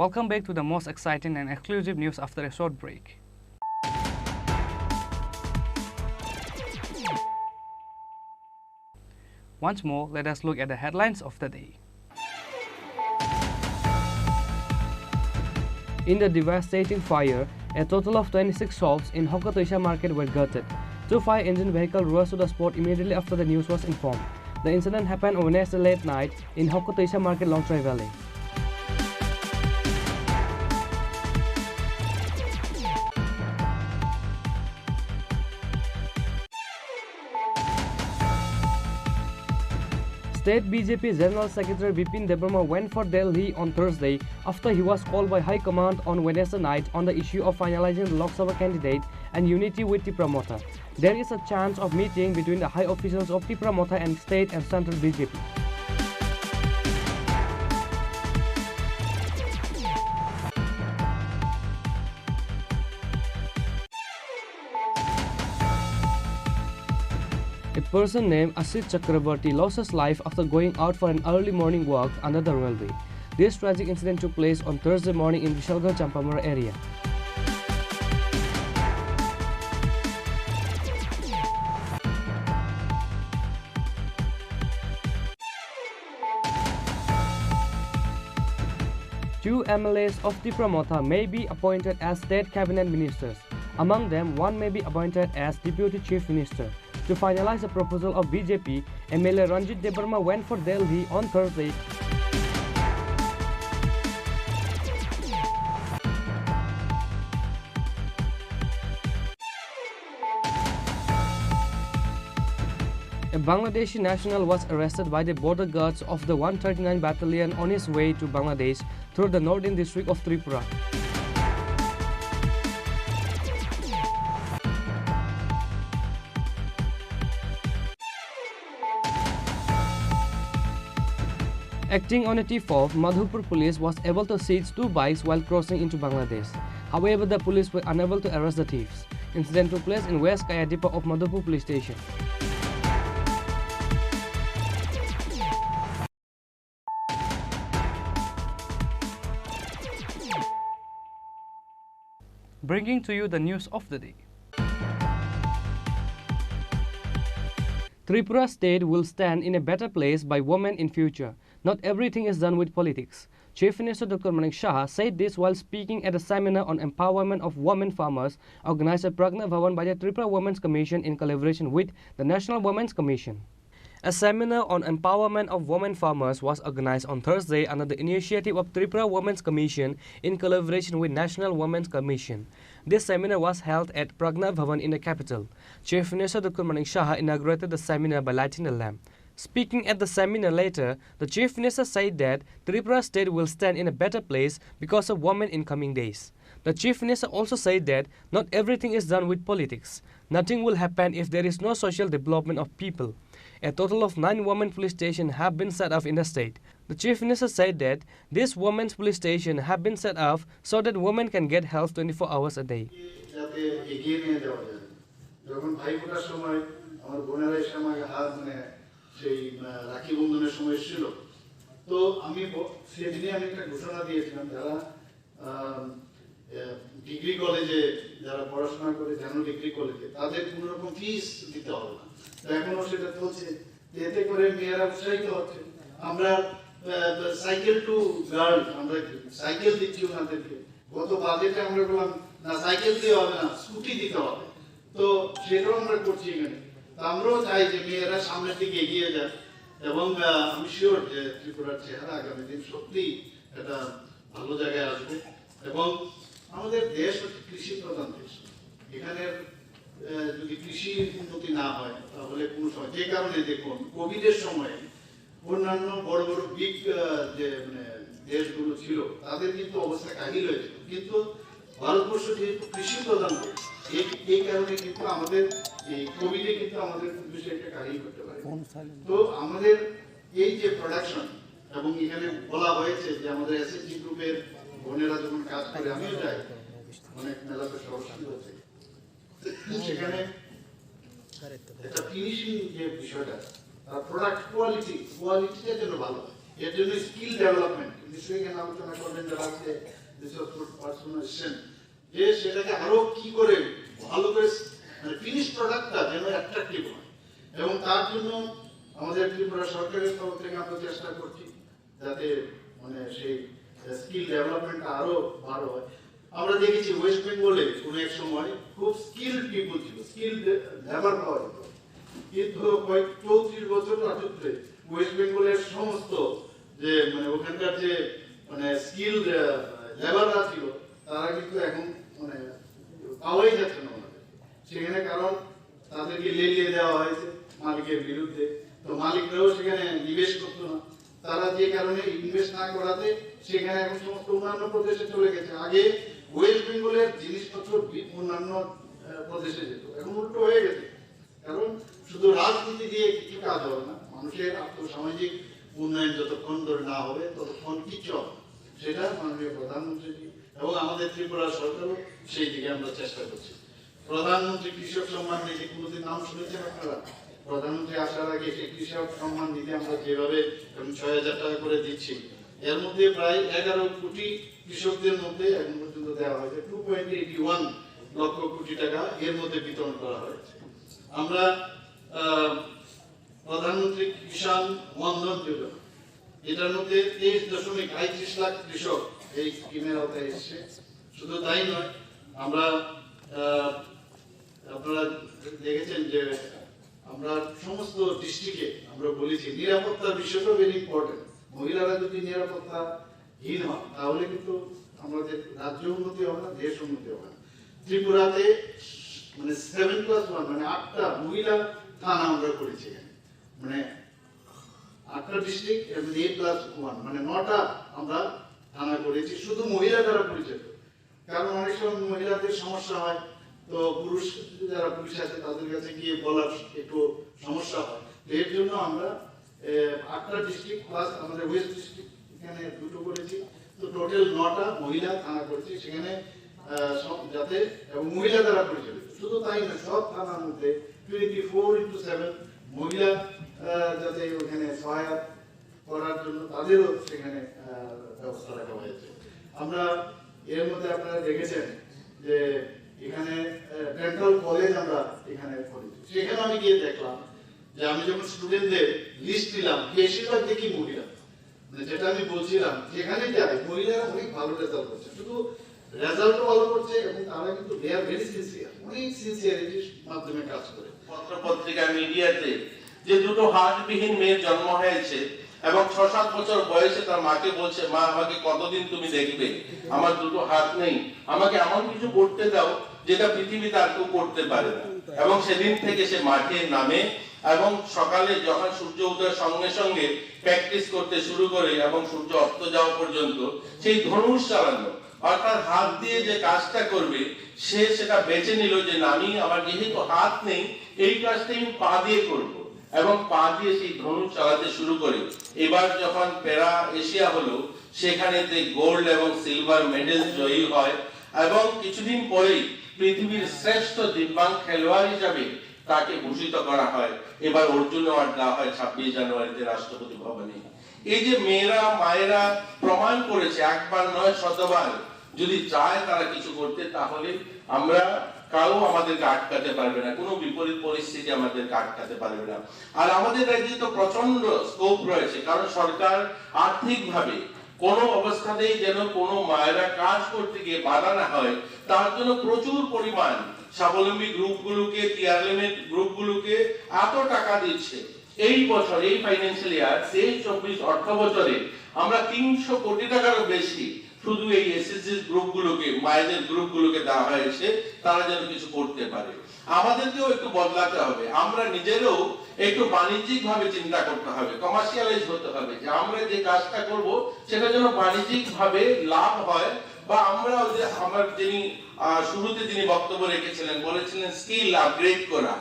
Welcome back to the most exciting and exclusive news after a short break. Once more, let us look at the headlines of the day. In the devastating fire, a total of 26 shops in Hokkatoisha market were gutted. 2 fire engine vehicles rushed to the spot immediately after the news was informed. The incident happened on Wednesday late night in Hokkatoisha market, Longtrai Valley. State BJP General Secretary Bipin Debarma went for Delhi on Thursday after he was called by High Command on Wednesday night on the issue of finalizing the Lok Sabha candidate and unity with Tripura Motha. There is a chance of meeting between the high officials of Tripura Motha and state and central BJP. A person named Asit Chakrabarti lost his life after going out for an early morning walk under the railway. This tragic incident took place on Thursday morning in Vishalgarh Champamura area. Two MLAs of Tripura Motha may be appointed as state cabinet ministers. Among them, one may be appointed as deputy chief minister. To finalize the proposal of BJP, MLA Ranjit Debarma went for Delhi on Thursday. A Bangladeshi national was arrested by the border guards of the 139 Battalion on his way to Bangladesh through the northern district of Tripura. Acting on a tip-off, Madhupur police was able to seize 2 bikes while crossing into Bangladesh. However, the police were unable to arrest the thieves. Incident took place in West Kayadipa of Madhupur police station. Bringing to you the news of the day. Tripura state will stand in a better place by women in future. Not everything is done with politics. Chief Minister Dr. Manik Shah said this while speaking at a seminar on empowerment of women farmers organized at Pragna Bhavan by the Tripura Women's Commission in collaboration with the National Women's Commission. A seminar on empowerment of women farmers was organized on Thursday under the initiative of Tripura Women's Commission in collaboration with National Women's Commission. This seminar was held at Pragna Bhavan in the capital. Chief Minister Dr. Manik Shah inaugurated the seminar by lighting a lamp. Speaking at the seminar later, the Chief Minister said that Tripura state will stand in a better place because of women in coming days. The Chief Minister also said that not everything is done with politics. Nothing will happen if there is no social development of people. A total of 9 women police stations have been set up in the state. The Chief Minister said that these women's police stations have been set up so that women can get help 24 hours a day. সেই রাখি বন্ধনের সময় ছিল তো আমি সেদিনে আমি একটা ঘোষণা দিয়েছিলাম যারা ডিগ্রি কলেজে যারা পড়াশোনা করে জেনারেল ডিগ্রি কলেজে তাদের কোনো রকম ফিস দিতে হবে না তো এখনো সেটা চলছে এতে করে মেয়েরা উৎসাহিত হচ্ছে আমরা সাইকেল টু গার্ল আমরা সাইকেল দিচ্ছি ওনাদেরকে গত বাজেটে আমরা বললাম না সাইকেল দিয়ে হবে না স্কুটি দিতে হবে তো সেটাও আমরা করছি এখানে আমরাও চাই যে মেয়েরা সামনের দিকে এগিয়ে যান এবং আমি শিওর যে ত্রিপুরার চেহারা আগামী দিন সত্যি একটা ভালো জায়গায় আসবে এবং আমাদের দেশ হচ্ছে কৃষি প্রধান দেশ এখানে যদি কৃষি উন্নতি না হয় তাহলে কোনো সময় যে কারণে দেখুন কোভিডের সময় অন্যান্য বড় বড় বিগ যে মানে দেশগুলো ছিল তাদের কিন্তু অবস্থা কাহিল হয়েছিল কিন্তু ভারতবর্ষ যেহেতু কৃষি প্রধান দেশ এই কারণে কিন্তু আমাদের এই কোভিডে কিন্তু আমাদের বিষয়টা কাহিল করতে পারে তো আমাদের এই যে প্রোডাকশন এবং এখানে বলা হয়েছে যে আমাদের এসএসজি গ্রুপের বোনেরা যখন কাজ করে আমিও যাই অনেক মেলাতে সরাসরি হচ্ছে সেখানে একটা ফিনিশিং যে বিষয়টা তার প্রোডাক্ট কোয়ালিটিটা যেন ভালো হয় এর জন্য স্কিল ডেভেলপমেন্ট নিশ্চয়ই এখানে আলোচনা করবেন যারা আছে পার্সোনাল যে সেটাকে আরো কি করে ভালো করে মানে ফিনিশ প্রোডাক্টটা যেন অ্যাট্রাকটিভ হয় এবং তার জন্য আমাদের ত্রিপুরা সরকারের তরফ থেকে আমরা চেষ্টা করছি যাতে মানে সেই স্কিল ডেভেলপমেন্টটা আরো ভালো হয় আমরা দেখেছি ওয়েস্ট বেঙ্গলে কোনো এক সময় খুব স্কিলড পিপল ছিল স্কিলড লেবার পাওয়া যেত কিন্তু কয়েক 34 বছর রাজত্বে ওয়েস্ট বেঙ্গলের সমস্ত যে মানে ওখানকার যে মানে স্কিলড লেবাররা ছিল তারা কিন্তু এখন মানে পাওয়াই যাচ্ছে না সেখানে কারণ তাদেরকে লেলিয়ে দেওয়া হয়েছে মালিকের বিরুদ্ধে তো মালিকরাও সেখানে নিবেশ করতো না। তারা যে কারণে ইনভেস্ট না করাতে সেখানে এখন সমস্ত অন্যান্য প্রদেশে চলে গেছে। আগে ওয়েস্ট বেঙ্গলের জিনিসপত্র অন্যান্য প্রদেশে যেত, এখন উল্টো হয়ে গেছে। কারণ শুধু রাজনীতি দিয়ে কিছু কাজ হবে না, মানুষের আর্থসামাজিক উন্নয়ন যতক্ষণ ধরে না হবে ততক্ষণ কিচ্ছু হবে। সেটা মাননীয় প্রধানমন্ত্রী এবং আমাদের ত্রিপুরা সরকারও সেই দিকে আমরা চেষ্টা করছি। প্রধানমন্ত্রী কৃষক সম্মান নিধি কোনোদিন নাম শুনেছেন আপনারা? প্রধানমন্ত্রী আসার আগে সেই কৃষক সম্মান নিধি আমরা যেভাবে ৬,০০০ টাকা করে দিচ্ছি, এর মধ্যে প্রায় ১১ কোটি কৃষকদের মধ্যে এখন পর্যন্ত দেওয়া হয়েছে 2.81 লক্ষ কোটি টাকা এর মধ্যে বিতরণ করা হয়েছে। আমরা প্রধানমন্ত্রী কিষাণ মনধন যোজনা, এটার মধ্যে 23.35 লাখ কৃষক এই স্কিমের আওতায় এসছে। শুধু তাই নয়, আমরা আপনারা দেখেছেন যে আমরা সমস্ত ডিস্ট্রিক্টে আমরা বলেছি নিরাপত্তার বিষয়টা ভেরি ইম্পর্টেন্ট। মহিলারা যদি নিরাপত্তাহীন হয় তাহলে কিন্তু আমাদের রাজ্য উন্নতি হবে না, দেশ উন্নতি হবে না। ত্রিপুরাতে মানে 7+1 মানে 8টা মহিলা থানা আমরা করেছি এখানে, মানে 8টা ডিস্ট্রিক্ট এবং 8+1 মানে 9টা আমরা থানা করেছি শুধু মহিলা দ্বারা পরিচালিত। কারণ অনেক সময় মহিলাদের সমস্যা হয়, তো পুরুষ যারা পুলিশ আছে তাদের কাছে গিয়ে বলার একটু সমস্যা হয়। তো এর জন্য আমরা 8টা ডিস্ট্রিক্ট প্লাস আমাদের ওয়েস্ট ডিস্ট্রিক্ট এখানে 2টো করেছি। তো টোটাল 9টা মহিলা থানা করেছি সেখানে যাতে এবং মহিলা দ্বারা পরিচালিত। শুধু তাই না, সব থানার মধ্যে 24/7 মহিলা যাতে ওখানে সহায়তা করার জন্য তাদেরও সেখানে ব্যবস্থা রাখা হয়েছে। আমরা এর মধ্যে আপনারা দেখেছেন যে এখানে ডেন্টাল কলেজ আমরা এখানে করেছি। সেখানে আমি গিয়ে দেখলাম যে আমি যখন স্টুডেন্টদের লিস্ট দিলাম বেশিরভাগ দেখি মহিলা, যেটা আমি বলছিলাম যেখানে যাই মহিলারা অনেক ভালো রেজাল্ট করছে, শুধু রেজাল্টও ভালো করছে এবং তারা কিন্তু দে আর ভেরি সিনসিয়ার, অনেক সিনসিয়ারিটির মাধ্যমে কাজ করে। পত্র পত্রিকা মিডিয়াতে যে দুটো হাতবিহীন মেয়ের জন্ম হয়েছে এবং ৬-৭ বছর বয়সে তার মাকে বলছে, মা আমাকে কতদিন তুমি দেখবে, আমার দুটো হাত নেই, আমাকে এমন কিছু করতে দাও যেটা পৃথিবীতে আর কেউ করতে পারে না। এবং সেদিন থেকে সে মাঠে নামে এবং সকালে যখন সূর্য উদয়ের সঙ্গে সঙ্গে প্র্যাকটিস করতে শুরু করে এবং সূর্য অস্ত যাওয়া পর্যন্ত সেই ধনুষ চালানো, অর্থাৎ হাত দিয়ে যে কাজটা করবে সে সেটা বেছে নিল যে আমি আমার যেহেতু হাত নেই এই কাজটা আমি পা দিয়ে করব এবং পা দিয়ে সেই ধনুষ চালাতে শুরু করে। এবার যখন প্যারা এশিয়া হলো সেখানেতে গোল্ড এবং সিলভার মেডেল জয়ী হয় এবং কিছুদিন পরেই পৃথিবীর শ্রেষ্ঠ দিব্যাঙ্গ খেলোয়াড় হিসাবে তাকে ভূষিত করা হয়। এবার অর্জুন অ্যাওয়ার্ড দেওয়া হয় 26 জানুয়ারিতে রাষ্ট্রপতি ভবনে। এই যে মেয়েরা মায়েরা প্রমাণ করেছে একবার নয় শতবার, যদি চায় তারা কিছু করতে তাহলে আমরা কারো আমাদেরকে আটকাতে পারবে না, কোনো বিপরীত পরিস্থিতি আমাদেরকে আটকাতে পারবে না। আর আমাদের রাজ্যে তো প্রচন্ড স্কোপ রয়েছে, কারণ সরকার আর্থিকভাবে কোনো অবস্থাতেই যেন কোনো মায়েরা কাজ করতে গিয়ে বাধা না হয় তার জন্য প্রচুর পরিমাণ স্বাবলম্বী গ্রুপগুলোকে, টিআরএম গ্রুপগুলোকে এত টাকা দিচ্ছে। এই বছর এই ফাইন্যান্সিয়াল ইয়ার 23-24 অর্থ বছরে আমরা 300 কোটি টাকারও বেশি শুধু এই এসএসজি গ্রুপগুলোকে, মায়েদের গ্রুপগুলোকে দেওয়া হয়েছে তারা যেন কিছু করতে পারে। আমাদেরকেও একটু বদলাতে হবে, আমরা নিজেরও একটু বাণিজ্যিক ভাবে চিন্তা করতে হবে, কমার্শিয়ালাইজ হতে হবে, যে আমরা যে কাজটা করব সেটা যেন বাণিজ্যিক ভাবে লাভ হয়। বা আমরা আমার যিনি শুরুতে যিনি বক্তব্য রেখেছিলেন বলেছিলেন স্কিল আপগ্রেড করা,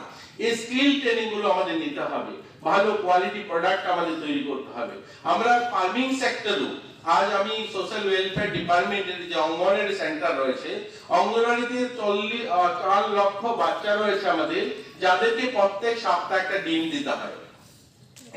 এই স্কিল ট্রেনিং গুলো আমাদের নিতে হবে, ভালো কোয়ালিটি প্রোডাক্ট আমাদের তৈরি করতে হবে। আমরা ফার্মিং সেক্টরও, আজ আমি সোশ্যাল ওয়েলফেয়ার ডিপার্টমেন্টের যে অঙ্গনওয়াড়ি সেন্টার রয়েছে, অঙ্গনওয়াড়িতে 4 লক্ষ বাচ্চা রয়েছে আমাদের, যাদেরকে প্রত্যেক সপ্তাহে একটা ডিম দিতে হয়।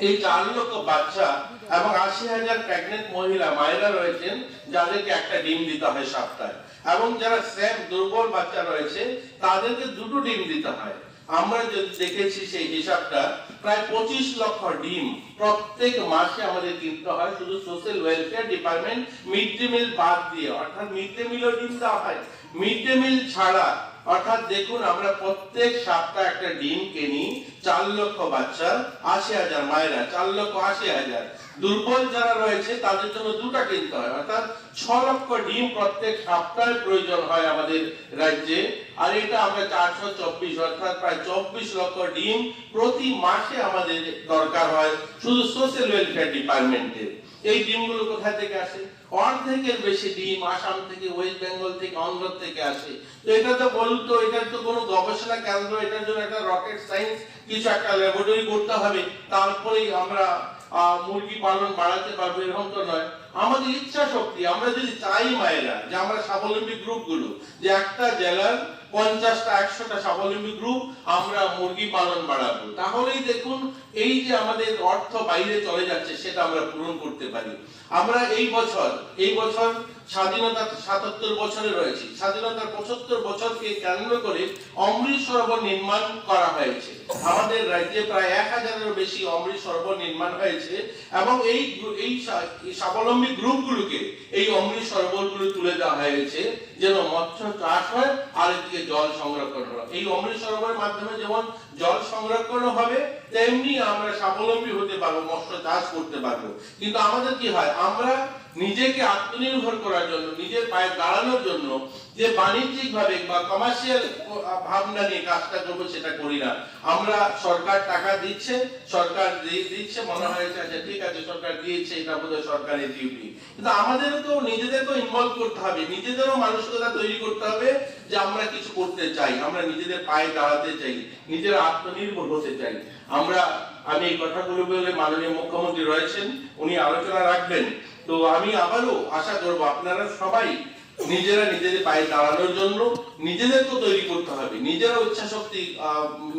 এই 4 লক্ষ বাচ্চা এবং 80,000 প্রেগনেন্ট মহিলা মায়েরা রয়েছেন যাদেরকে একটা ডিম দিতে হয় সপ্তাহে, এবং যারা সেম দুর্বল বাচ্চা রয়েছে তাদেরকে 2টো ডিম দিতে হয়। আমরা যদি দেখেছি সেই হিসাবটা প্রায় 25 লক্ষ ডিম প্রত্যেক মাসে আমাদের কিনতে হয়, শুধু social welfare department mid day meal বাদ দিয়ে, অর্থাৎ মিড ডে মিলও ডিম দেওয়া হয়। মিড ডে মিল ছাড়া অর্থাৎ দেখুন আমরা প্রত্যেক সপ্তাহে একটা ডিম কিনি 4 লক্ষ বাচ্চা, 80,000 মায়েরা, 4 লক্ষ 80,000। দুর্বল যারা রয়েছে তাদের জন্য 2টা কিনতে হয়, অর্থাৎ 6 লক্ষ ডিম প্রত্যেক সপ্তাহে প্রয়োজন হয় আমাদের রাজ্যে। আর এটা আমরা 424, অর্থাৎ প্রায় 24 লক্ষ ডিম প্রতি মাসে আমাদের দরকার হয় শুধু সোশ্যাল ওয়েলফেয়ার ডিপার্টমেন্টে। এই ডিমগুলো কোথা থেকে আসে? অর্ধেকের বেশি ডিম আসাম থেকে, ওয়েস্ট বেঙ্গল থেকে, অন্ধ্র থেকে আসে। তো এটা তো বলতো, এটার তো কোনো গবেষণা কেন্দ্র, এটার জন্য একটা রকেট সায়েন্স কিছু একটা ল্যাবরেটরি করতে হবে, তারপরেই আমরা মুরগি পালন বাড়াতে পারবো, এরকম তো নয়। আমাদের ইচ্ছা শক্তি, আমরা যদি চাই মায়েরা যে আমরা স্বাবলম্বী গ্রুপগুলো, যে একটা জেলার 50টা 100টা স্বাবলম্বী গ্রুপ আমরা মুরগি পালন বাড়াবো, তাহলেই দেখুন এই যে আমাদের অর্থ বাইরে চলে যাচ্ছে সেটা আমরা পূরণ করতে পারি। আমরা এই বছর স্বাধীনতা 77 বছরে রয়েছে, স্বাধীনতার 75 বছরকে কেন্দ্র করে অমৃত সরোবর নির্মাণ করা হয়েছে। আমাদের রাজ্যে প্রায় 1000-এরও বেশি অমৃত সরোবর নির্মাণ হয়েছে এবং এই স্বাবলম্বী গ্রুপগুলোকে এই অমৃত সরোবরগুলো তুলে দেওয়া হয়েছে যেন মৎস্য চাষ হয় আর এদিকে জল সংরক্ষণ হয়। এই অমৃত সরোবরের মাধ্যমে যেমন জল সংরক্ষণ হবে তেমনি আমরা স্বাবলম্বী হতে পারবো, মৎস্য চাষ করতে পারবো। কিন্তু আমাদের কি হয়, আমরা নিজেকে আত্মনির্ভর করার জন্য, নিজের পায়ে দাঁড়ানোর জন্য যে বাণিজ্যিক ভাবে বা কমার্শিয়াল ভাবনা নিয়ে কাজটা করবো সেটা করি না। আমরা সরকার টাকা দিচ্ছে, সরকার দিচ্ছে মনে হয়েছে আচ্ছা ঠিক আছে সরকার দিয়েছে, এটা বোধহয় সরকারের ডিউটি। কিন্তু আমাদেরও তো নিজেদেরকেও ইনভলভ করতে হবে, নিজেদেরও মানসিকতা তৈরি করতে হবে যে আমরা কিছু করতে চাই, আমরা নিজেদের পায়ে দাঁড়াতে চাই, নিজের আত্মনির্ভর হতে চাই। আমি এই কথাগুলো বলে মাননীয় মুখ্যমন্ত্রী রয়েছেন, উনি আলোচনা রাখবেন। তো আমি আবারও আশা করবো আপনারা সবাই নিজেরা নিজেদের পায়ে দাঁড়ানোর জন্য নিজেদেরকে তৈরি করতে হবে, নিজেরা ইচ্ছা শক্তি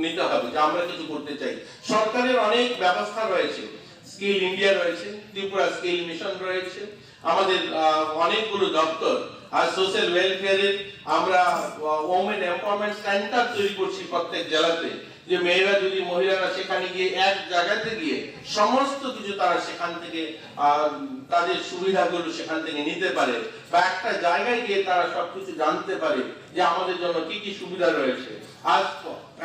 নিতে হবে যে আমরা কিছু করতে চাই। সরকারের অনেক ব্যবস্থা রয়েছে, স্কিল ইন্ডিয়া রয়েছে, ত্রিপুরা স্কিল মিশন রয়েছে, আমাদের অনেকগুলো দপ্তর। আর সোশ্যাল ওয়েলফেয়ারের আমরা ওমেন এমপাওয়ারমেন্ট সেন্টার তৈরি করছি প্রত্যেক জেলাতে, যে মেয়েরা যদি মহিলারা সেখানে গিয়ে এক জায়গাতে গিয়ে সমস্ত কিছু তারা সেখান থেকে তাদের সুবিধাগুলো সেখান থেকে নিতে পারে, বা একটা জায়গায় গিয়ে তারা সবকিছু জানতে পারে যে আমাদের জন্য কি কি সুবিধা রয়েছে। আজ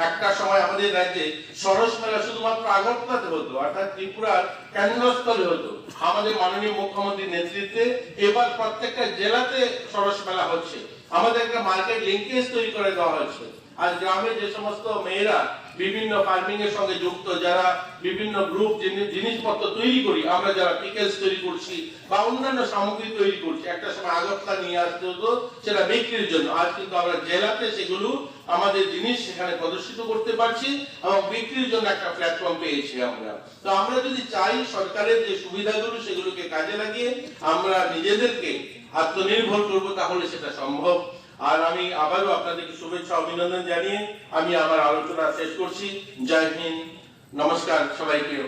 একটা সময় আমাদের রাজ্যে সরস মেলা শুধুমাত্র আগরতলাতে হতো, অর্থাৎ ত্রিপুরার কেন্দ্রস্থলে হতো। আমাদের মাননীয় মুখ্যমন্ত্রীর নেতৃত্বে এবার প্রত্যেকটা জেলাতে সরস মেলা হচ্ছে, আমাদের একটা মার্কেট লিঙ্কেজ তৈরি করে দেওয়া হচ্ছে। আজ গ্রামে যে সমস্ত মেয়েরা বিভিন্ন ফার্মিং এর সঙ্গে যুক্ত, যারা বিভিন্ন গ্রুপ জিনিসপত্র তৈরি করি, আমরা যারা পিকেলস তৈরি করছি বা অন্যান্য সামগ্রী তৈরি করছি, একটা সময় আগরতলা নিয়ে আসতে হতো সেটা বিক্রির জন্য, আজ কিন্তু আমরা জেলাতে সেগুলো আমাদের জিনিস সেখানে প্রদর্শিত করতে পারছি এবং বিক্রির জন্য একটা প্ল্যাটফর্ম পেয়েছি আমরা। তো আমরা যদি চাই সরকারের যে সুবিধাগুলো সেগুলোকে কাজে লাগিয়ে আমরা নিজেদেরকে আত্মনির্ভর করব, তাহলে সেটা সম্ভব। আর আমি আবারও আপনাদেরকে শুভেচ্ছা অভিনন্দন জানিয়ে আমি আমার আলোচনা শেষ করছি। জয় হিন্দ, নমস্কার সবাইকে।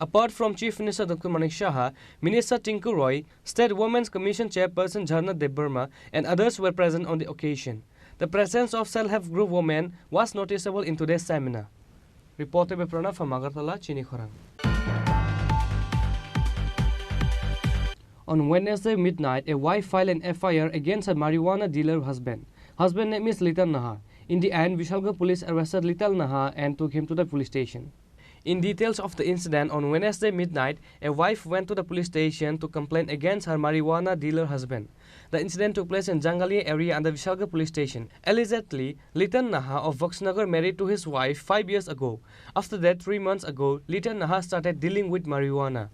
Apart from Chief Minister Dr. Manik Saha, Minister Tinku Roy, State Women's Commission Chairperson Jharna Debarma and others were present on the occasion. The presence of self-help group women was noticeable in today's seminar. Reported by Pranav from Agartala, Chini Khorang. On Wednesday midnight, a wife filed an FIR against her marijuana dealer husband. Husband name is Litan Naha. In the end, Vishalgarh police arrested Litan Naha and took him to the police station. In details of the incident, on Wednesday midnight, a wife went to the police station to complain against her marijuana dealer husband. The incident took place in Jangali area under Vishalgarh police station. Allegedly, Litan Naha of Voxnagar married to his wife 5 years ago. After that, 3 months ago, Litan Naha started dealing with marijuana.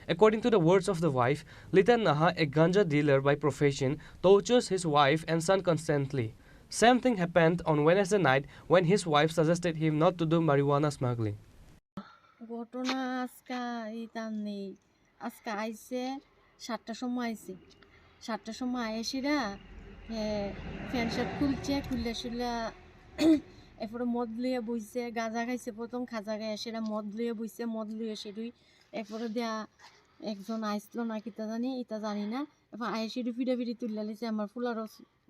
According to the words of the wife, Litan Naha, a ganja dealer by profession, tortures his wife and son constantly. Same thing happened on Wednesday night when his wife suggested him not to do marijuana smuggling. ঘটনা আজকে আইসে 7টার সময় আইসে, 7টার সময় আইসিরা fan shirt খুললে এরপরে মদ লইয়া বইছে, গাঁজা খাইছে, প্রথম খাজা খাইয়া সেরা মদ লইয়া বইছে, মদ লইয়া সেরুই এরপরে দেয়া একজন আইসলো না কিতা জানি ইতা জানি না, এরপর আইসিডি ফিডাফিডি তুললে লিছে, আমার ফুলারও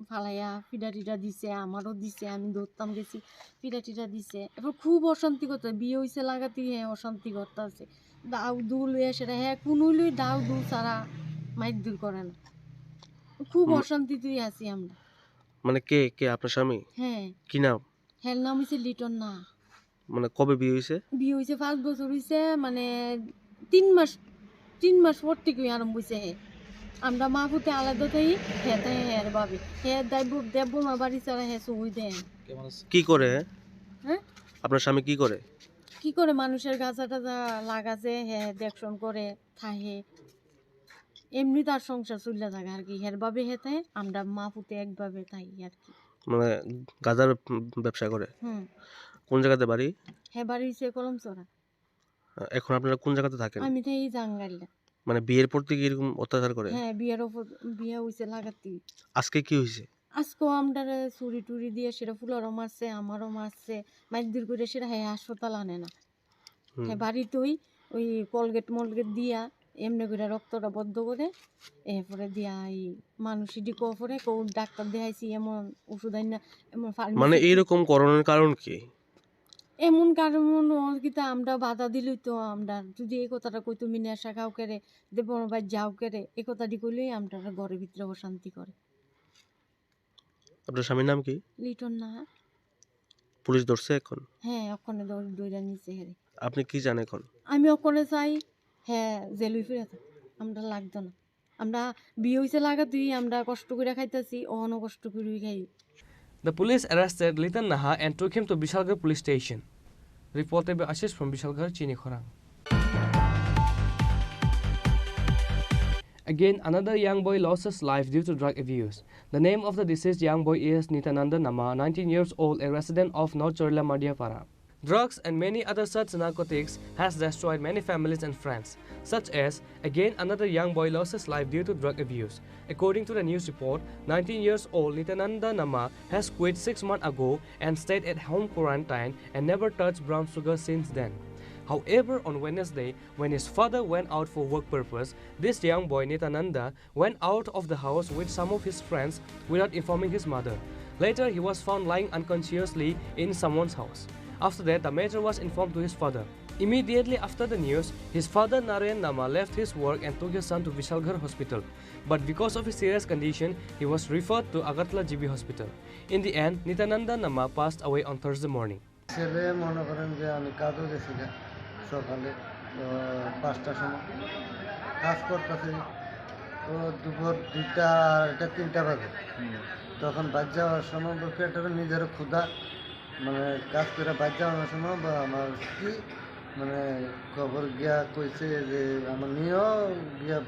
ফালাইয়া ফিডাটিটা দিছে, আমারও দিছে, আমি ধরতাম গেছি ফিডাটিটা দিছে। এরপর খুব অশান্তি করতে, বিয়ে হয়েছে লাগাতে অশান্তি করতে আছে, দাউ দু লইয়া সেটা কোনো লই দাউ দু ছাড়া মাইক দূর করে না, খুব অশান্তিতেই আছি আমরা। মানে কে কে আপনার স্বামী? হ্যাঁ। কি নাম? হের নাম হচ্ছে লিটন না। মানে কবে বিয়ে হয়েছে? বিয়ে হয়েছে 5 বছর হয়েছে, মানে 3 মাস পর থেকে আরম্ভ হয়েছে। হে আমরা মা পুতে আলাদা থাই, হেতে হের ভাবি হে দেব মা বাড়ি ছাড়া হে সই দেন। কি করে? হ্যাঁ আপনার স্বামী কি করে? কি করে মানুষের গাছা টাছা লাগাছে, হে দেখশন করে থাহে, এমনি তার সংসার চলে থাকে আর কি। হের ভাবে হেতে আমরা মা পুতে একভাবে থাই আর কি। মানে গাঁজার ব্যবসা করে? কোন জায়গাতে বাড়ি? হে বাড়ি হচ্ছে কলমচড়া। এখন আপনারা কোন জায়গাতে থাকেন? আমি থাই জাঙ্গাইলা। মানে বিয়ের পর থেকে এরকম অত্যাচার করে? হ্যাঁ বিয়ের ওপর বিয়ে হয়েছে লাগাতি। আজকে কি হয়েছে? আজকেও আমরা চুরি টুরি দিয়ে সেটা ফুলারও মারছে, আমারও মারছে, মাইর করে সেটা হ্যাঁ হাসপাতাল আনে না। হ্যাঁ বাড়িতেই ওই কলগেট মলগেট দিয়া এমনি করে রক্তটা বদ্ধ করে এরপরে দিয়া এই মানুষ ডিকো পরে কেউ ডাক্তার দেখাইছি, এমন ওষুধ আইন না, এমন মানে এইরকম করণের কারণ কি? এমন কারণ কিন্তু আমরা বাধা দিলই তো, আমরা যদি এই কথাটা কই তুমি নেশা খাও কেড়ে দেব ভাই যাও কেড়ে এই কথাটি কইলেই আমরা ঘরের ভিতরে অশান্তি করে। আপনার স্বামীর নাম কি? লিটন না। পুলিশ ধরছে এখন? হ্যাঁ ওখানে দৌড়া নিচে হেরে। আপনি কি জানেন এখন? আমি ওখানে চাই হ্যাঁ জেলুই ফিরে থাক, আমরা লাগতো না। আমরা বিয়ে হয়েছে লাগাতেই আমরা কষ্ট করে খাইতেছি, অহনো কষ্ট করে খাই। The police arrested Litan Naha and took him to Bishalgarh police station. Reported by Ashish from Bishalgarh, Chini Khorang. Again, another young boy lost his life due to drug abuse. The name of the deceased young boy is Nitananda Nama, 19 years old, a resident of North Chorla, Madhyapara. Drugs and many other such narcotics has destroyed many families and friends, such as, again, another young boy lost his life due to drug abuse. According to the news report, 19 years old Nitananda Nama has quit 6 months ago and stayed at home quarantine and never touched brown sugar since then. However, on Wednesday, when his father went out for work purpose, this young boy Nitananda went out of the house with some of his friends without informing his mother. Later, he was found lying unconsciously in someone's house. After that, the matter was informed to his father. Immediately after the news, his father Narayan Nama left his work and took his son to Vishalgarh Hospital. But because of his serious condition, he was referred to Agartala GB Hospital. In the end, Nitananda Nama passed away on Thursday morning. ছেলে মনে করেন যে আমি কাজও গেছিলাম সকালে 5টার সময় কাজ করতেছি, তো দুপুর 2টা 3টা বাজে, তখন বাদ যাওয়ার সময় পেটের নিজেরও ক্ষুধা, মানে কাজ করে বাদ যাওয়ার সময় বা আমার স্ত্রী মানে খবর গিয়া কইছে যে আমার নিয়েও গিয়া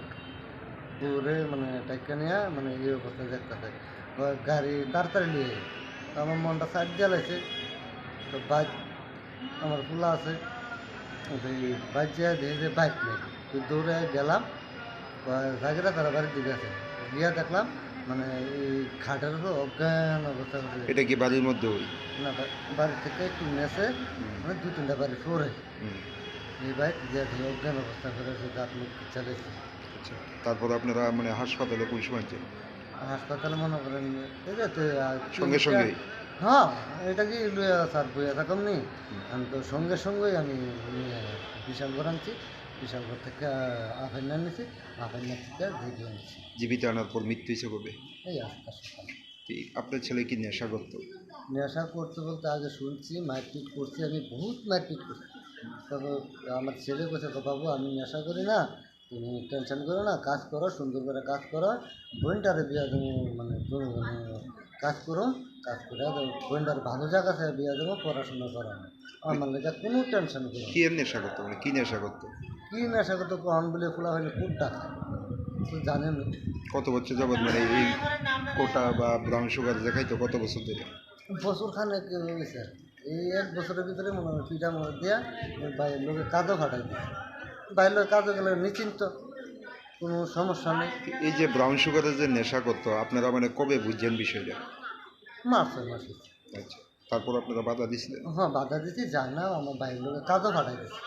পুরে মানে টাইকা নিয়ে মানে এই অবস্থায় দেখতেছে, গাড়ি তাড়াতাড়ি নিয়ে আমার মনটা সাইড দিয়ে লাগছে। তো বাইক আমার খোলা আছে, বাইক যা দিয়ে যে বাইক নেই, তো দৌড়ে গেলাম জায়গাটা তারা বাড়ির দিকে আছে, গিয়া দেখলাম মানে এই খাটের উপর অজ্ঞান অবস্থা। এটা কি বাড়ির মধ্যে? না বাড়ি থেকে একটু নেছে, মানে 2-3টা বাড়ি পরে এই বাইক গিয়া অজ্ঞান অবস্থা করে দাঁত মুখ চালিয়েছে। আচ্ছা, তারপর আপনারা মানে হাসপাতালে কোন সময়? হাসপাতালে মনে করেন সঙ্গে সঙ্গে? হ্যাঁ, এটা কি লুয়া স্যার বইয়া থাকম নি, আমি তো সঙ্গে সঙ্গেই আমি বিশালগড় আনছি, বিশালগড় থেকে আফাইনা নিছি, আফাইনা থেকে জীবিত আনছি। জীবিত আনার পর মৃত্যু হিসেবে হবে এই আজকাল সকালে। আপনার ছেলে কি নেশা করতো? নেশা করতে বলতে আগে শুনছি মারপিট করছি, আমি বহুত মারপিট করছি, তবে আমার ছেলে বলছে তো বাবু আমি নেশা করি না, তুমি টেনশন করো না, কাজ করো, সুন্দর করে কাজ করো, বোনটারে বিয়া দেবো, মানে কাজ করো, কাজ করে বোনটার ভালো জায়গা থেকে বিয়া দেবো, পড়াশোনা করানো, আমার লেগে কোনো টেনশন করো। কি নেশা করতো? মানে কি নেশা করতো? কি নেশা করতো কখন বলে খোলা হলে কোটটা খায়, তো জানেন। কত বছর যাবত মানে এই কোটা বা ব্রাউন সুগার দেখাইতো? কত বছর ধরে? বছর খানেক হয়েছে, এই 1 বছরের ভিতরে মনে হয় পিঠা মনে দিয়া বাইরের লোকের কাজও ফাটাই দিচ্ছে, বাইরের লোকের কাজও গেলে নিশ্চিন্ত, কোনো সমস্যা নেই। এই যে ব্রাউন সুগারের যে নেশা করতো আপনারা মানে কবে বুঝছেন বিষয়টা? মাসে। আচ্ছা, তারপর আপনারা বাধা দিছিলেন? হ্যাঁ বাধা দিচ্ছি, যায় না, আমার বাইরের লোকের কাজও ফাটাই দিচ্ছে।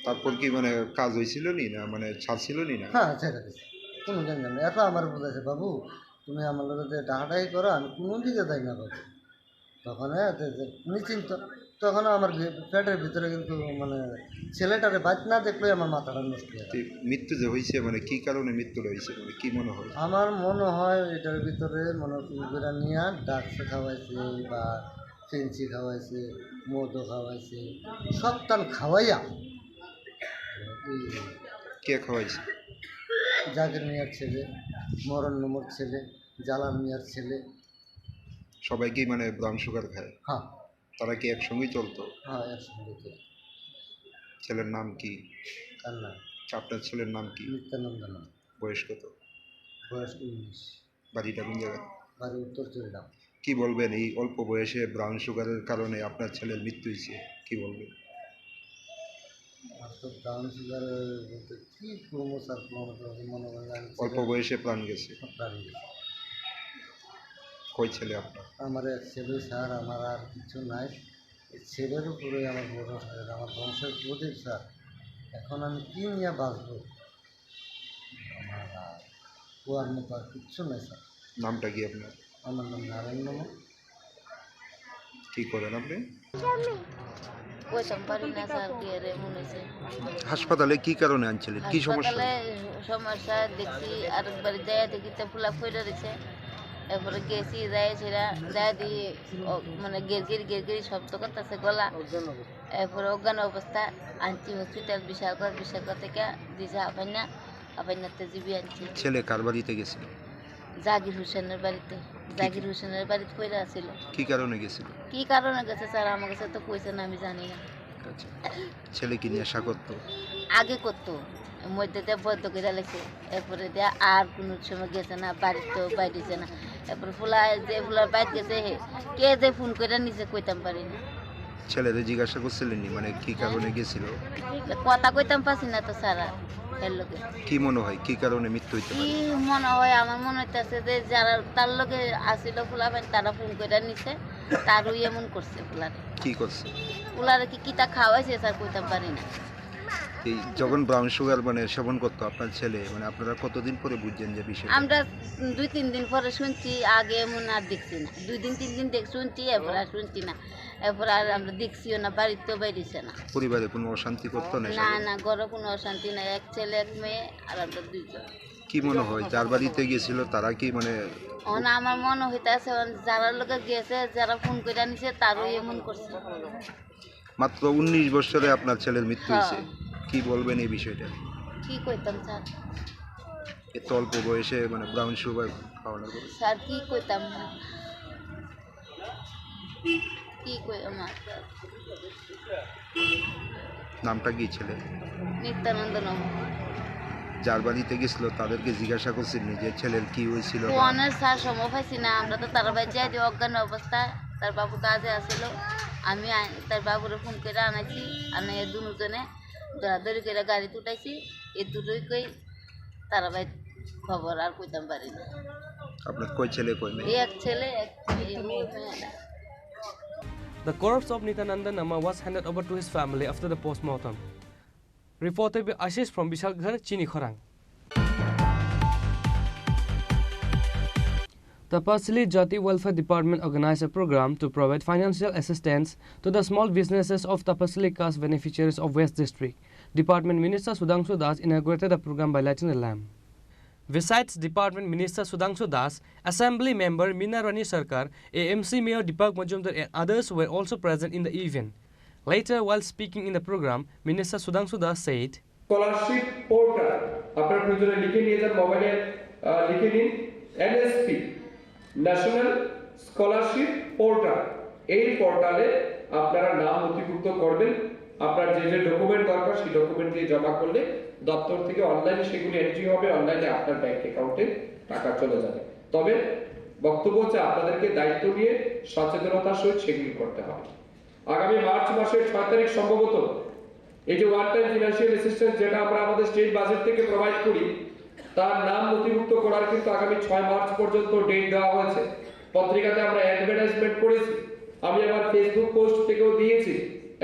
তারপর কি মানে কাজ হয়েছিল নি না, মানে ছাড়ছিল নি না? হ্যাঁ ছেড়ে দিচ্ছি, কোনো টেনশন নেই। এত আমার বলেছে বাবু তুমি আমার লোকের ডাহাটাই করো, আমি কোনো দিকে যাই না বাবু, তখন নিশ্চিন্ত। তখন আমার পেটের ভিতরে কিন্তু মানে ছেলেটারে বাদ না দেখলে আমার মাথাটা নষ্ট হয়ে যায়। মৃত্যু যে হয়েছে মানে কি কারণে মৃত্যুটা হয়েছে মানে কি মনে হয়? আমার মনে হয় এটার ভিতরে মনে করে নিয়ে ডাক্তার খাওয়াইছে বা চেঞ্চি খাওয়াইছে, মদও খাওয়াইছে, সত্তান খাওয়াইয়া কে খাওয়াইছে? জাকির মিয়ার ছেলে, মরণ নম্বর ছেলে, জালাল মিয়ার ছেলে। সবাই কি মানে ব্রাউন সুগার খায়? হ্যাঁ। তারা কি একসঙ্গেই চলতো? হ্যাঁ, একসঙ্গে চলতো। ছেলের নাম কি? কার নাম? আপনার ছেলের নাম কি? নিত্যানন্দ নাম। বয়স কত? বয়স 19। বাড়িটা কোন জায়গায়? বাড়ি উত্তর চললাম। কি বলবেন এই অল্প বয়সে ব্রাউন সুগারের কারণে আপনার ছেলের মৃত্যু হয়েছে, কি বলবেন? আর তো ব্রাউন সুগার কি করবো স্যার, মনে অল্প বয়সে প্রাণ গেছে। প্রাণ গেছে। কই ছেলে আপনার? আমার এক ছেলে স্যার, আমার আর কিছু নাই। এই ছেলের উপরে আমার বড় স্যার, আমার বংশের প্রদীপ স্যার। এখন আমি কি নিয়ে বাঁচবো? আমার আর কুয়ার মতো আর কিচ্ছু নাই স্যার। নামটা কি আপনার? আমার নাম নারায়ণ নম। কি করেন আপনি? হাসপাতালে কি কারণে আনছিলেন? কি সমস্যা? সমস্যা দেখছি, আরেকবার যায় দেখি তো ফুলা ফইরা দিছে। এরপরে গেছি যায় সেটা যায় দিয়ে মানে গেরগিরি শব্দ করতেছে গলা। এরপরে অজ্ঞান অবস্থা আনছি হসপিটাল বিশাল থেকে দিছে আপাইনাতে জিবি আনছি। ছেলে কার বাড়িতে গেছিল? জাকির হোসেনের বাড়িতে। জাকির হোসেনের বাড়িতে পড়ে আছিল। কি কারণে গেছিল? কি কারণে গেছে স্যার আমার কাছে তো কইছে না, আমি জানি না। আচ্ছা, ছেলে কি নেশা করতো? আগে করতো, মধ্যে দিয়ে বদ্ধ করে লাগছে। এরপরে দিয়ে আর কোনো সময় গেছে না, বাড়িতেও বাইরেছে না। এরপরে ফুলার বাইরে গেছে, কে যে ফোন করে নিচে কইতাম পারি না। ছেলেদের জিজ্ঞাসা করছিলেন মানে কি কারণে গেছিল? কথা কইতাম পারছি না তো সারা। কি মনে হয় কি কারণে মৃত্যু হইতে পারে? কি মনে হয়, আমার মনে হইতেছে যে যারা তার লগে আসিল ফুলাবেন তারা ফোন করে নিছে, তারও এমন করছে ফুলারে। কি করছে? ফুলারে কি কিতা খাওয়াইছে স্যার কইতাম পারি না। এই যখন ব্রাউন সুগার মানে সেবন করতো আপনার ছেলে, মানে আপনারা কতদিন পরে বুঝছেন যে বিষয়? আমরা 2-3 দিন পরে শুনছি, আগে এমন আর দেখছি না। 2-3 দিন শুনছি, এরপর আর শুনছি না। এরপর আর আমরা দেখছিও না, বাড়িতেও বাইরেছে না। পরিবারে কোনো অশান্তি করতো না? না, ঘরে কোনো অশান্তি নাই। এক ছেলে এক মেয়ে আর আমরা 2 জন। কি মনে হয় যার বাড়িতে গিয়েছিল তারা কি মানে? আমার মনে হইতেছে যারা লোকে গেছে, যারা ফোন করে নিছে তারও এমন করছে। মাত্র 19 বছরে আপনার ছেলের মৃত্যু হয়েছে, কি বলবেন এই বিষয়টা? কি কইতাম স্যার, এত অল্প বয়সে মানে ব্রাউন সুগার খাওয়ানোর পরে? স্যার কি কইতাম, কি কই আমার নামটা কি ছেলে? নিত্যানন্দ নাম। যার বাড়িতে গেছিল তাদেরকে জিজ্ঞাসা করছেন যে ছেলের কি হয়েছিল? ফোনের স্যার সময় পাইছি না, আমরা তো তার বাড়ি যাই দিয়ে অজ্ঞান অবস্থা। তার বাবু কাজে আসছিল, আমি তার বাবুরে ফোন করে আনাইছি, আনে দুজনে দৌড়াদৌড়ি করে গাড়ি উঠাইছি। এই দুটোই কই তার বাড়ি খবর আর কইতাম পারি না। আপনার কই ছেলে কই মেয়ে? এক ছেলে এক মেয়ে। The corpse of Nityananda Nama was handed over to his family after the post-mortem. Reported by Ashish from Bishalghar, Chini Khorang. Tapasili Jati Welfare Department organized a program to provide financial assistance to the small businesses of Tapasili caste beneficiaries of West District. Department Minister Sudhanshu Das inaugurated the program by lighting the lamp. Besides Department Minister Sudhanshu Das, Assembly Member Meena Rani Sarkar, AMC Mayor Deepak Majumdar and others were also present in the event. Later, while speaking in the program, Minister Sudhanshu Das said, scholarship portal আপনার প্রয়োজনে লিখে নিয়ে যান, মোবাইলে লিখে নিন NSP national scholarship portal. এই পোর্টালে আপনারা নাম নথিভুক্ত করবেন, আপনার যে ডকুমেন্ট দরকার সেই ডকুমেন্ট দিয়ে জমা করলে দপ্তর থেকে অনলাইনে সেগুলি এন্ট্রি হবে, অনলাইনে আপনার ব্যাংক অ্যাকাউন্টে টাকা চলে যাবে। তবে বক্তব্য হচ্ছে আপনাদেরকে দায়িত্ব নিয়ে সচেতনতার সহিত সেগুলি করতে হবে। আগামী মার্চ মাসের 6 তারিখ সম্ভবত এই যে ওয়ান টাইম ফিনান্সিয়াল অ্যাসিস্ট্যান্স যেটা আমরা আমাদের স্টেট বাজেট থেকে প্রোভাইড করি, তার নাম নথিভুক্ত করার কিন্তু আগামী 6 মার্চ পর্যন্ত ডেট দেওয়া হয়েছে। পত্রিকাতে আমরা অ্যাডভার্টাইজমেন্ট করেছি, আমি আমার ফেসবুক পোস্ট থেকেও দিয়েছি,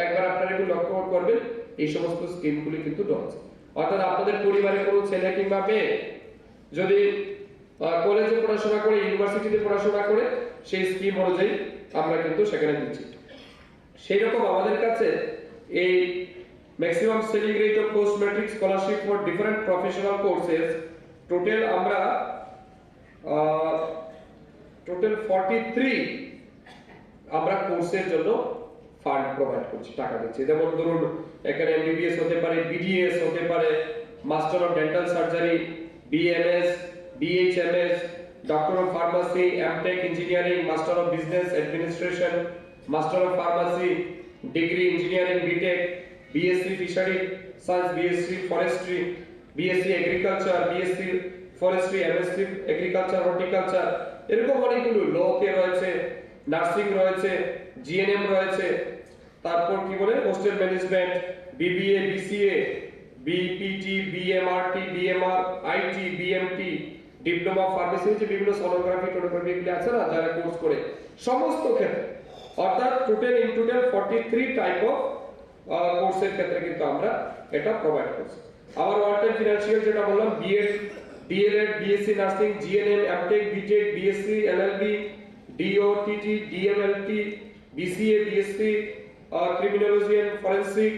একবার আপনারা একটু লক্ষ্য করবেন। এই সমস্ত স্কিমগুলি কিন্তু রয়েছে। অর্থাৎ আপনাদের পরিবারে কোনো ছেলে কিংবা মেয়ে যদি কলেজে পড়াশোনা করে, ইউনিভার্সিটিতে পড়াশোনা করে, সেই স্কিম অনুযায়ী আমরা কিন্তু সেখানে দিচ্ছি। সেই রকম আমাদের কাছে এই maximum selling rate of post matric scholarship for different professional courses total আমরা টোটাল 43 আমরা কোর্সের জন্য ফান্ড প্রোভাইড করছি, টাকা দিচ্ছি। যেমন ধরুন এখানে এমবিবিএস হতে পারে, বিডিএস হতে পারে, master of dental surgery, BMS, BHMS, doctor of pharmacy, MTech engineering, master of business administration, master of pharmacy, degree engineering, BTech, BSc fishery science, BSc forestry, BSc agriculture, BSc forestry, MSc agriculture, horticulture, এরকম অনেকগুলো লতে রয়েছে, nursing রয়েছে, GNM রয়েছে, তারপর কি বলে hostel management, BBA, BCA, BPT, BMRT, BMR, IT, BMT, diploma pharmacy, যে বিভিন্ন সোনোগ্রাফি টোনোগ্রাফি এগুলো আছে না যারা কোর্স করে, সমস্ত ক্ষেত্রে অর্থাৎ টোটাল 43 টাইপ অফ কোর্সের ক্ষেত্রে কিন্তু আমরা এটা প্রোভাইড করছি। আমার ওয়ান টাইম ফিনান্সিয়াল যেটা বললাম, BEd, DElEd, BSc nursing, GNM, MTech, BTech, BSc, LLB, DOTT, DMLT, BCA, BSc, criminology and forensic,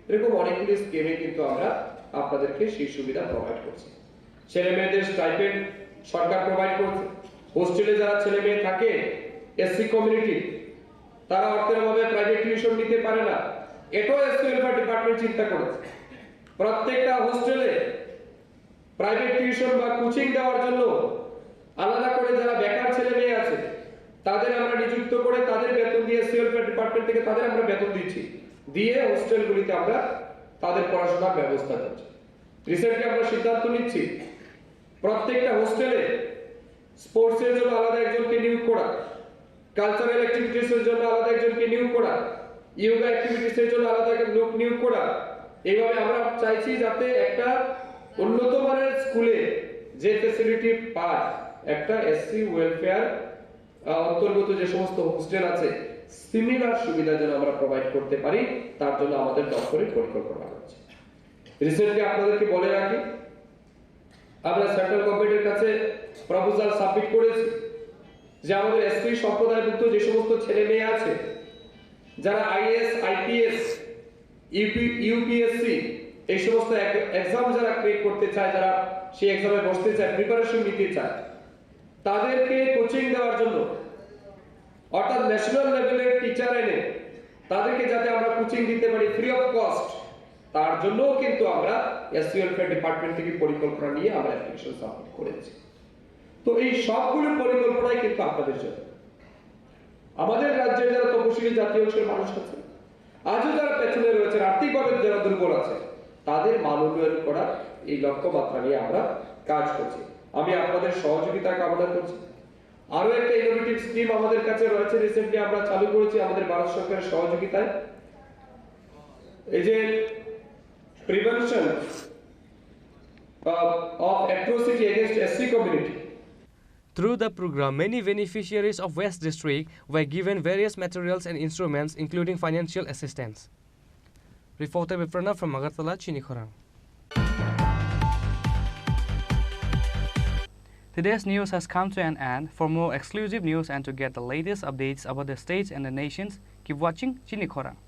এরকম অনেকগুলি স্কিমে কিন্তু আমরা আপনাদেরকে সেই সুবিধা প্রোভাইড করছি। ছেলে মেয়েদের স্টাইপেন্ড সরকার প্রোভাইড করছে। হোস্টেলে যারা ছেলে মেয়ে থাকে এসসি কমিউনিটি, তারা অর্থের অভাবে প্রাইভেট টিউশন নিতে পারে না, এটাও এসসি ওয়েলফেয়ার ডিপার্টমেন্ট চিন্তা করেছে। প্রত্যেকটা হোস্টেলে প্রাইভেট টিউশন বা কোচিং দেওয়ার জন্য আলাদা করে যারা বেকার ছেলে মেয়ে আছে তাদের আমরা নিযুক্ত করে তাদের বেতন দিয়ে এসসি ওয়েলফেয়ার ডিপার্টমেন্ট থেকে তাদের আমরা বেতন দিচ্ছি, দিয়ে হোস্টেলগুলিতে আমরা তাদের পড়াশোনার ব্যবস্থা করছি। রিসেন্টলি আমরা সিদ্ধান্ত নিচ্ছি প্রত্যেকটা হোস্টেলে স্পোর্টসের জন্য আলাদা একজনকে নিয়োগ করা, কালচারাল অ্যাক্টিভিটিসের জন্য আলাদা একজনকে নিয়োগ করা, ইয়োগা অ্যাক্টিভিটিসের জন্য আলাদা লোক নিয়োগ করা। এইভাবে আমরা চাইছি যাতে একটা উন্নত মানের স্কুলে যে ফ্যাসিলিটি পায়, একটা এসসি ওয়েলফেয়ার অন্তর্গত যে সমস্ত হোস্টেল আছে সিমিলার সুবিধা যেন আমরা প্রোভাইড করতে পারি, তার জন্য আমাদের দপ্তরে পরিকল্পনা আছে। রিসেন্টলি আপনাদেরকে বলে রাখি, আমরা সেন্ট্রাল গভর্নমেন্টের কাছে প্রপোজাল সাবমিট করেছি যে আমাদের এসসি সম্প্রদায়ভুক্ত যে সমস্ত ছেলে মেয়ে আছে যারা আইএএস, আইপিএস, ইউপিএসসি এই সমস্ত এক্সাম যারা ক্লিয়ার করতে চায়, যারা সেই এক্সামে বসতে চায়, প্রিপারেশন নিতে চায়, তাদেরকে কোচিং দেওয়ার জন্য অর্থাৎ ন্যাশনাল লেভেলের টিচার এনে তাদেরকে যাতে আমরা কোচিং দিতে পারি ফ্রি অফ কস্ট, তার জন্যও কিন্তু আমরা এসসি ওয়েলফেয়ার ডিপার্টমেন্ট থেকে পরিকল্পনা নিয়ে আমরা অ্যাপ্লিকেশন সাবমিট করেছি। তো এই সবগুলো পরিকল্পনাই কিন্তু আপনাদের জন্য। আমাদের রাজ্যের যারা তপশিলি জাতীয় অংশের মানুষ আছে, আজও যারা পেছনে রয়েছে, আর্থিকভাবে যারা দুর্বল আছে, তাদের মান উন্নয়ন করার এই লক্ষ্যমাত্রা নিয়ে আমরা কাজ করছি। আমি আপনাদের সহযোগিতা কামনা করছি। আরো একটা ইনোভেটিভ স্কিম আমাদের কাছে রয়েছে, রিসেন্টলি আমরা চালু করেছি আমাদের ভারত সরকারের সহযোগিতায়, এই যে prevention of atrocity against SC community. Through the program, many beneficiaries of West District were given various materials and instruments, including financial assistance. Reporter Pranav from Agartala, Chini Khorang. Today's news has come to an end. For more exclusive news and to get the latest updates about the states and the nations, keep watching Chini Khorang.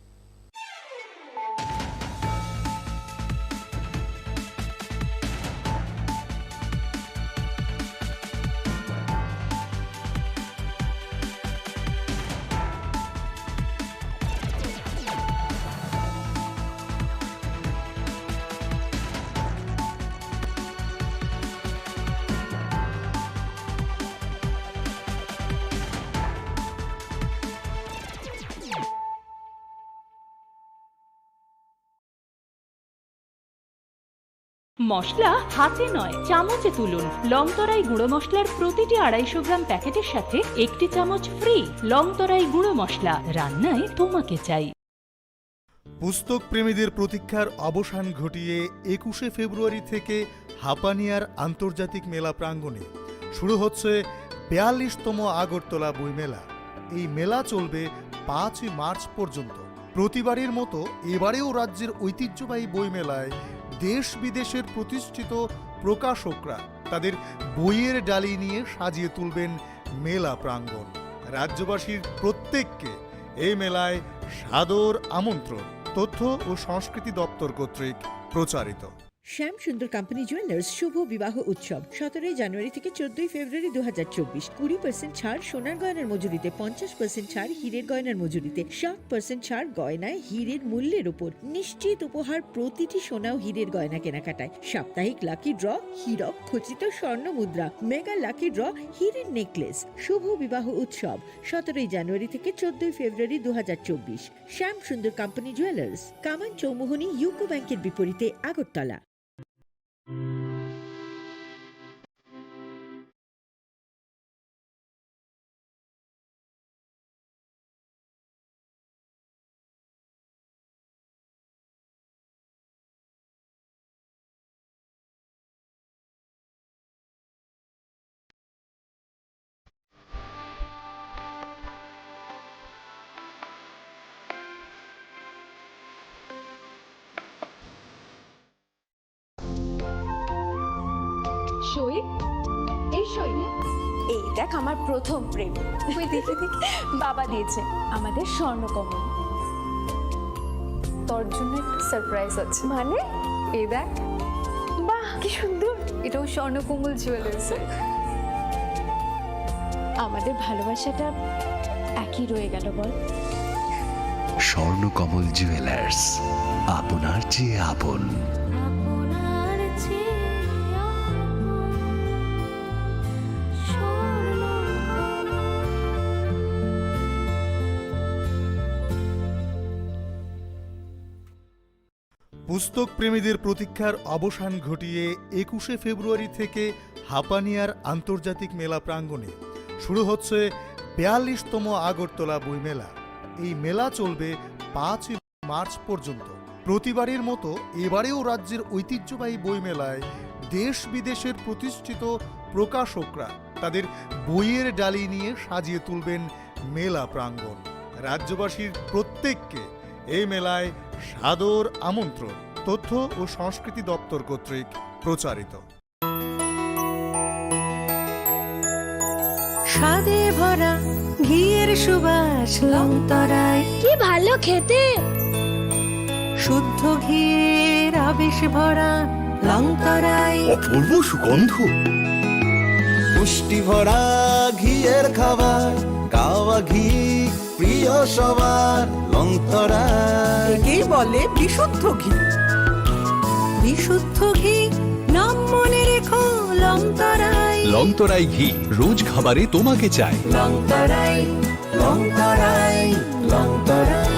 মশলা হাতে নয় চামচে তুলুন। লংতরাই গুঁড়ো মশলার প্রতিটি 250 গ্রাম প্যাকেটের সাথে 1টি চামচ ফ্রি। লংতরাই গুঁড়ো মশলা, রান্নায় তোমাকে চাই। পুস্তক প্রেমীদের প্রতীক্ষার অবসান ঘটিয়ে 21শে ফেব্রুয়ারি থেকে হাপানিয়ার আন্তর্জাতিক মেলা প্রাঙ্গণে শুরু হচ্ছে 42তম আগরতলা বইমেলা। এই মেলা চলবে 5 মার্চ পর্যন্ত। প্রতিবারের মতো এবারেও রাজ্যের ঐতিহ্যবাহী বইমেলায় দেশ বিদেশের প্রতিষ্ঠিত প্রকাশকরা তাদের বইয়ের ডালি নিয়ে সাজিয়ে তুলবেন মেলা প্রাঙ্গণ। রাজ্যবাসীর প্রত্যেককে এই মেলায় সাদর আমন্ত্রণ। তথ্য ও সংস্কৃতি দপ্তর কর্তৃক প্রচারিত। শ্যাম সুন্দর কোম্পানি জুয়েলার্স শুভ বিবাহ উৎসব 17 জানুয়ারি থেকে 14 ফেব্রুয়ারি 2024। 20% ছাড় সোনার গয়নার মজুরিতে, 50% ছাড় হীরের গয়নার মজুরিতে, 60% ছাড় গয়নায় হীরের মূল্যের উপর, নিশ্চিত উপহার প্রতিটি সোনা ও হীরের গয়না কেনাকাটায়, সাপ্তাহিক লাকি ড্র, হীরক খচিত স্বর্ণ মুদ্রা, মেগা লাকি ড্র, হীরের নেকলেস। শুভ বিবাহ উৎসব 17 জানুয়ারি থেকে 14 ফেব্রুয়ারি 2024। শ্যাম সুন্দর কোম্পানি জুয়েলার্স, কামান চৌমুহনী ইউকো ব্যাংকের বিপরীতে, আগরতলা। শহীদ, এই শহীদ, এই দেখ আমার প্রথম প্রেম। ওই দেখে দেখে বাবা দিয়েছে আমাদের স্বর্ণকমল। তোর জন্য একটা সারপ্রাইজ আছে। মানে? এই দেখ। বাহ কি সুন্দর, এটাও স্বর্ণকমল জুয়েলার্সে। আমাদের ভালোবাসাটা একই রয়ে গেল বল। স্বর্ণকমল জুয়েলার্স, আপনার চেয়ে আপন। পুস্তক প্রেমীদের প্রতীক্ষার অবসান ঘটিয়ে 21শে ফেব্রুয়ারি থেকে হাপানিয়ার আন্তর্জাতিক মেলা প্রাঙ্গণে শুরু হচ্ছে 42তম আগরতলা বইমেলা। এই মেলা চলবে 5 মার্চ পর্যন্ত। প্রতিবারের মতো এবারেও রাজ্যের ঐতিহ্যবাহী বইমেলায় দেশ বিদেশের প্রতিষ্ঠিত প্রকাশকরা তাদের বইয়ের ডালি নিয়ে সাজিয়ে তুলবেন মেলা প্রাঙ্গণ। রাজ্যবাসীর প্রত্যেককে এই মেলায় সাদর আমন্ত্রণ। তথ্য ও সংস্কৃতি দপ্তর কর্তৃক প্রচারিত। স্বাদে ভরা ঘিয়ের সুবাস লংতরায়, কি ভালো খেতে। শুদ্ধ ঘিয়ের আবেশ ভরা লংতরায়, অপূর্ব সুগন্ধ। পুষ্টি ভরা ঘিয়ের খাবার, গাওয়া ঘি প্রিয় সবার লংতরায়। একেই বলে বিশুদ্ধ ঘি। বিশুদ্ধ ঘি নাম মনে রেখো লংতরায়। লংতরাই ঘি রোজ খাবারে তোমাকে চাই। লংতরায়, লংতরায়, লংতরায়।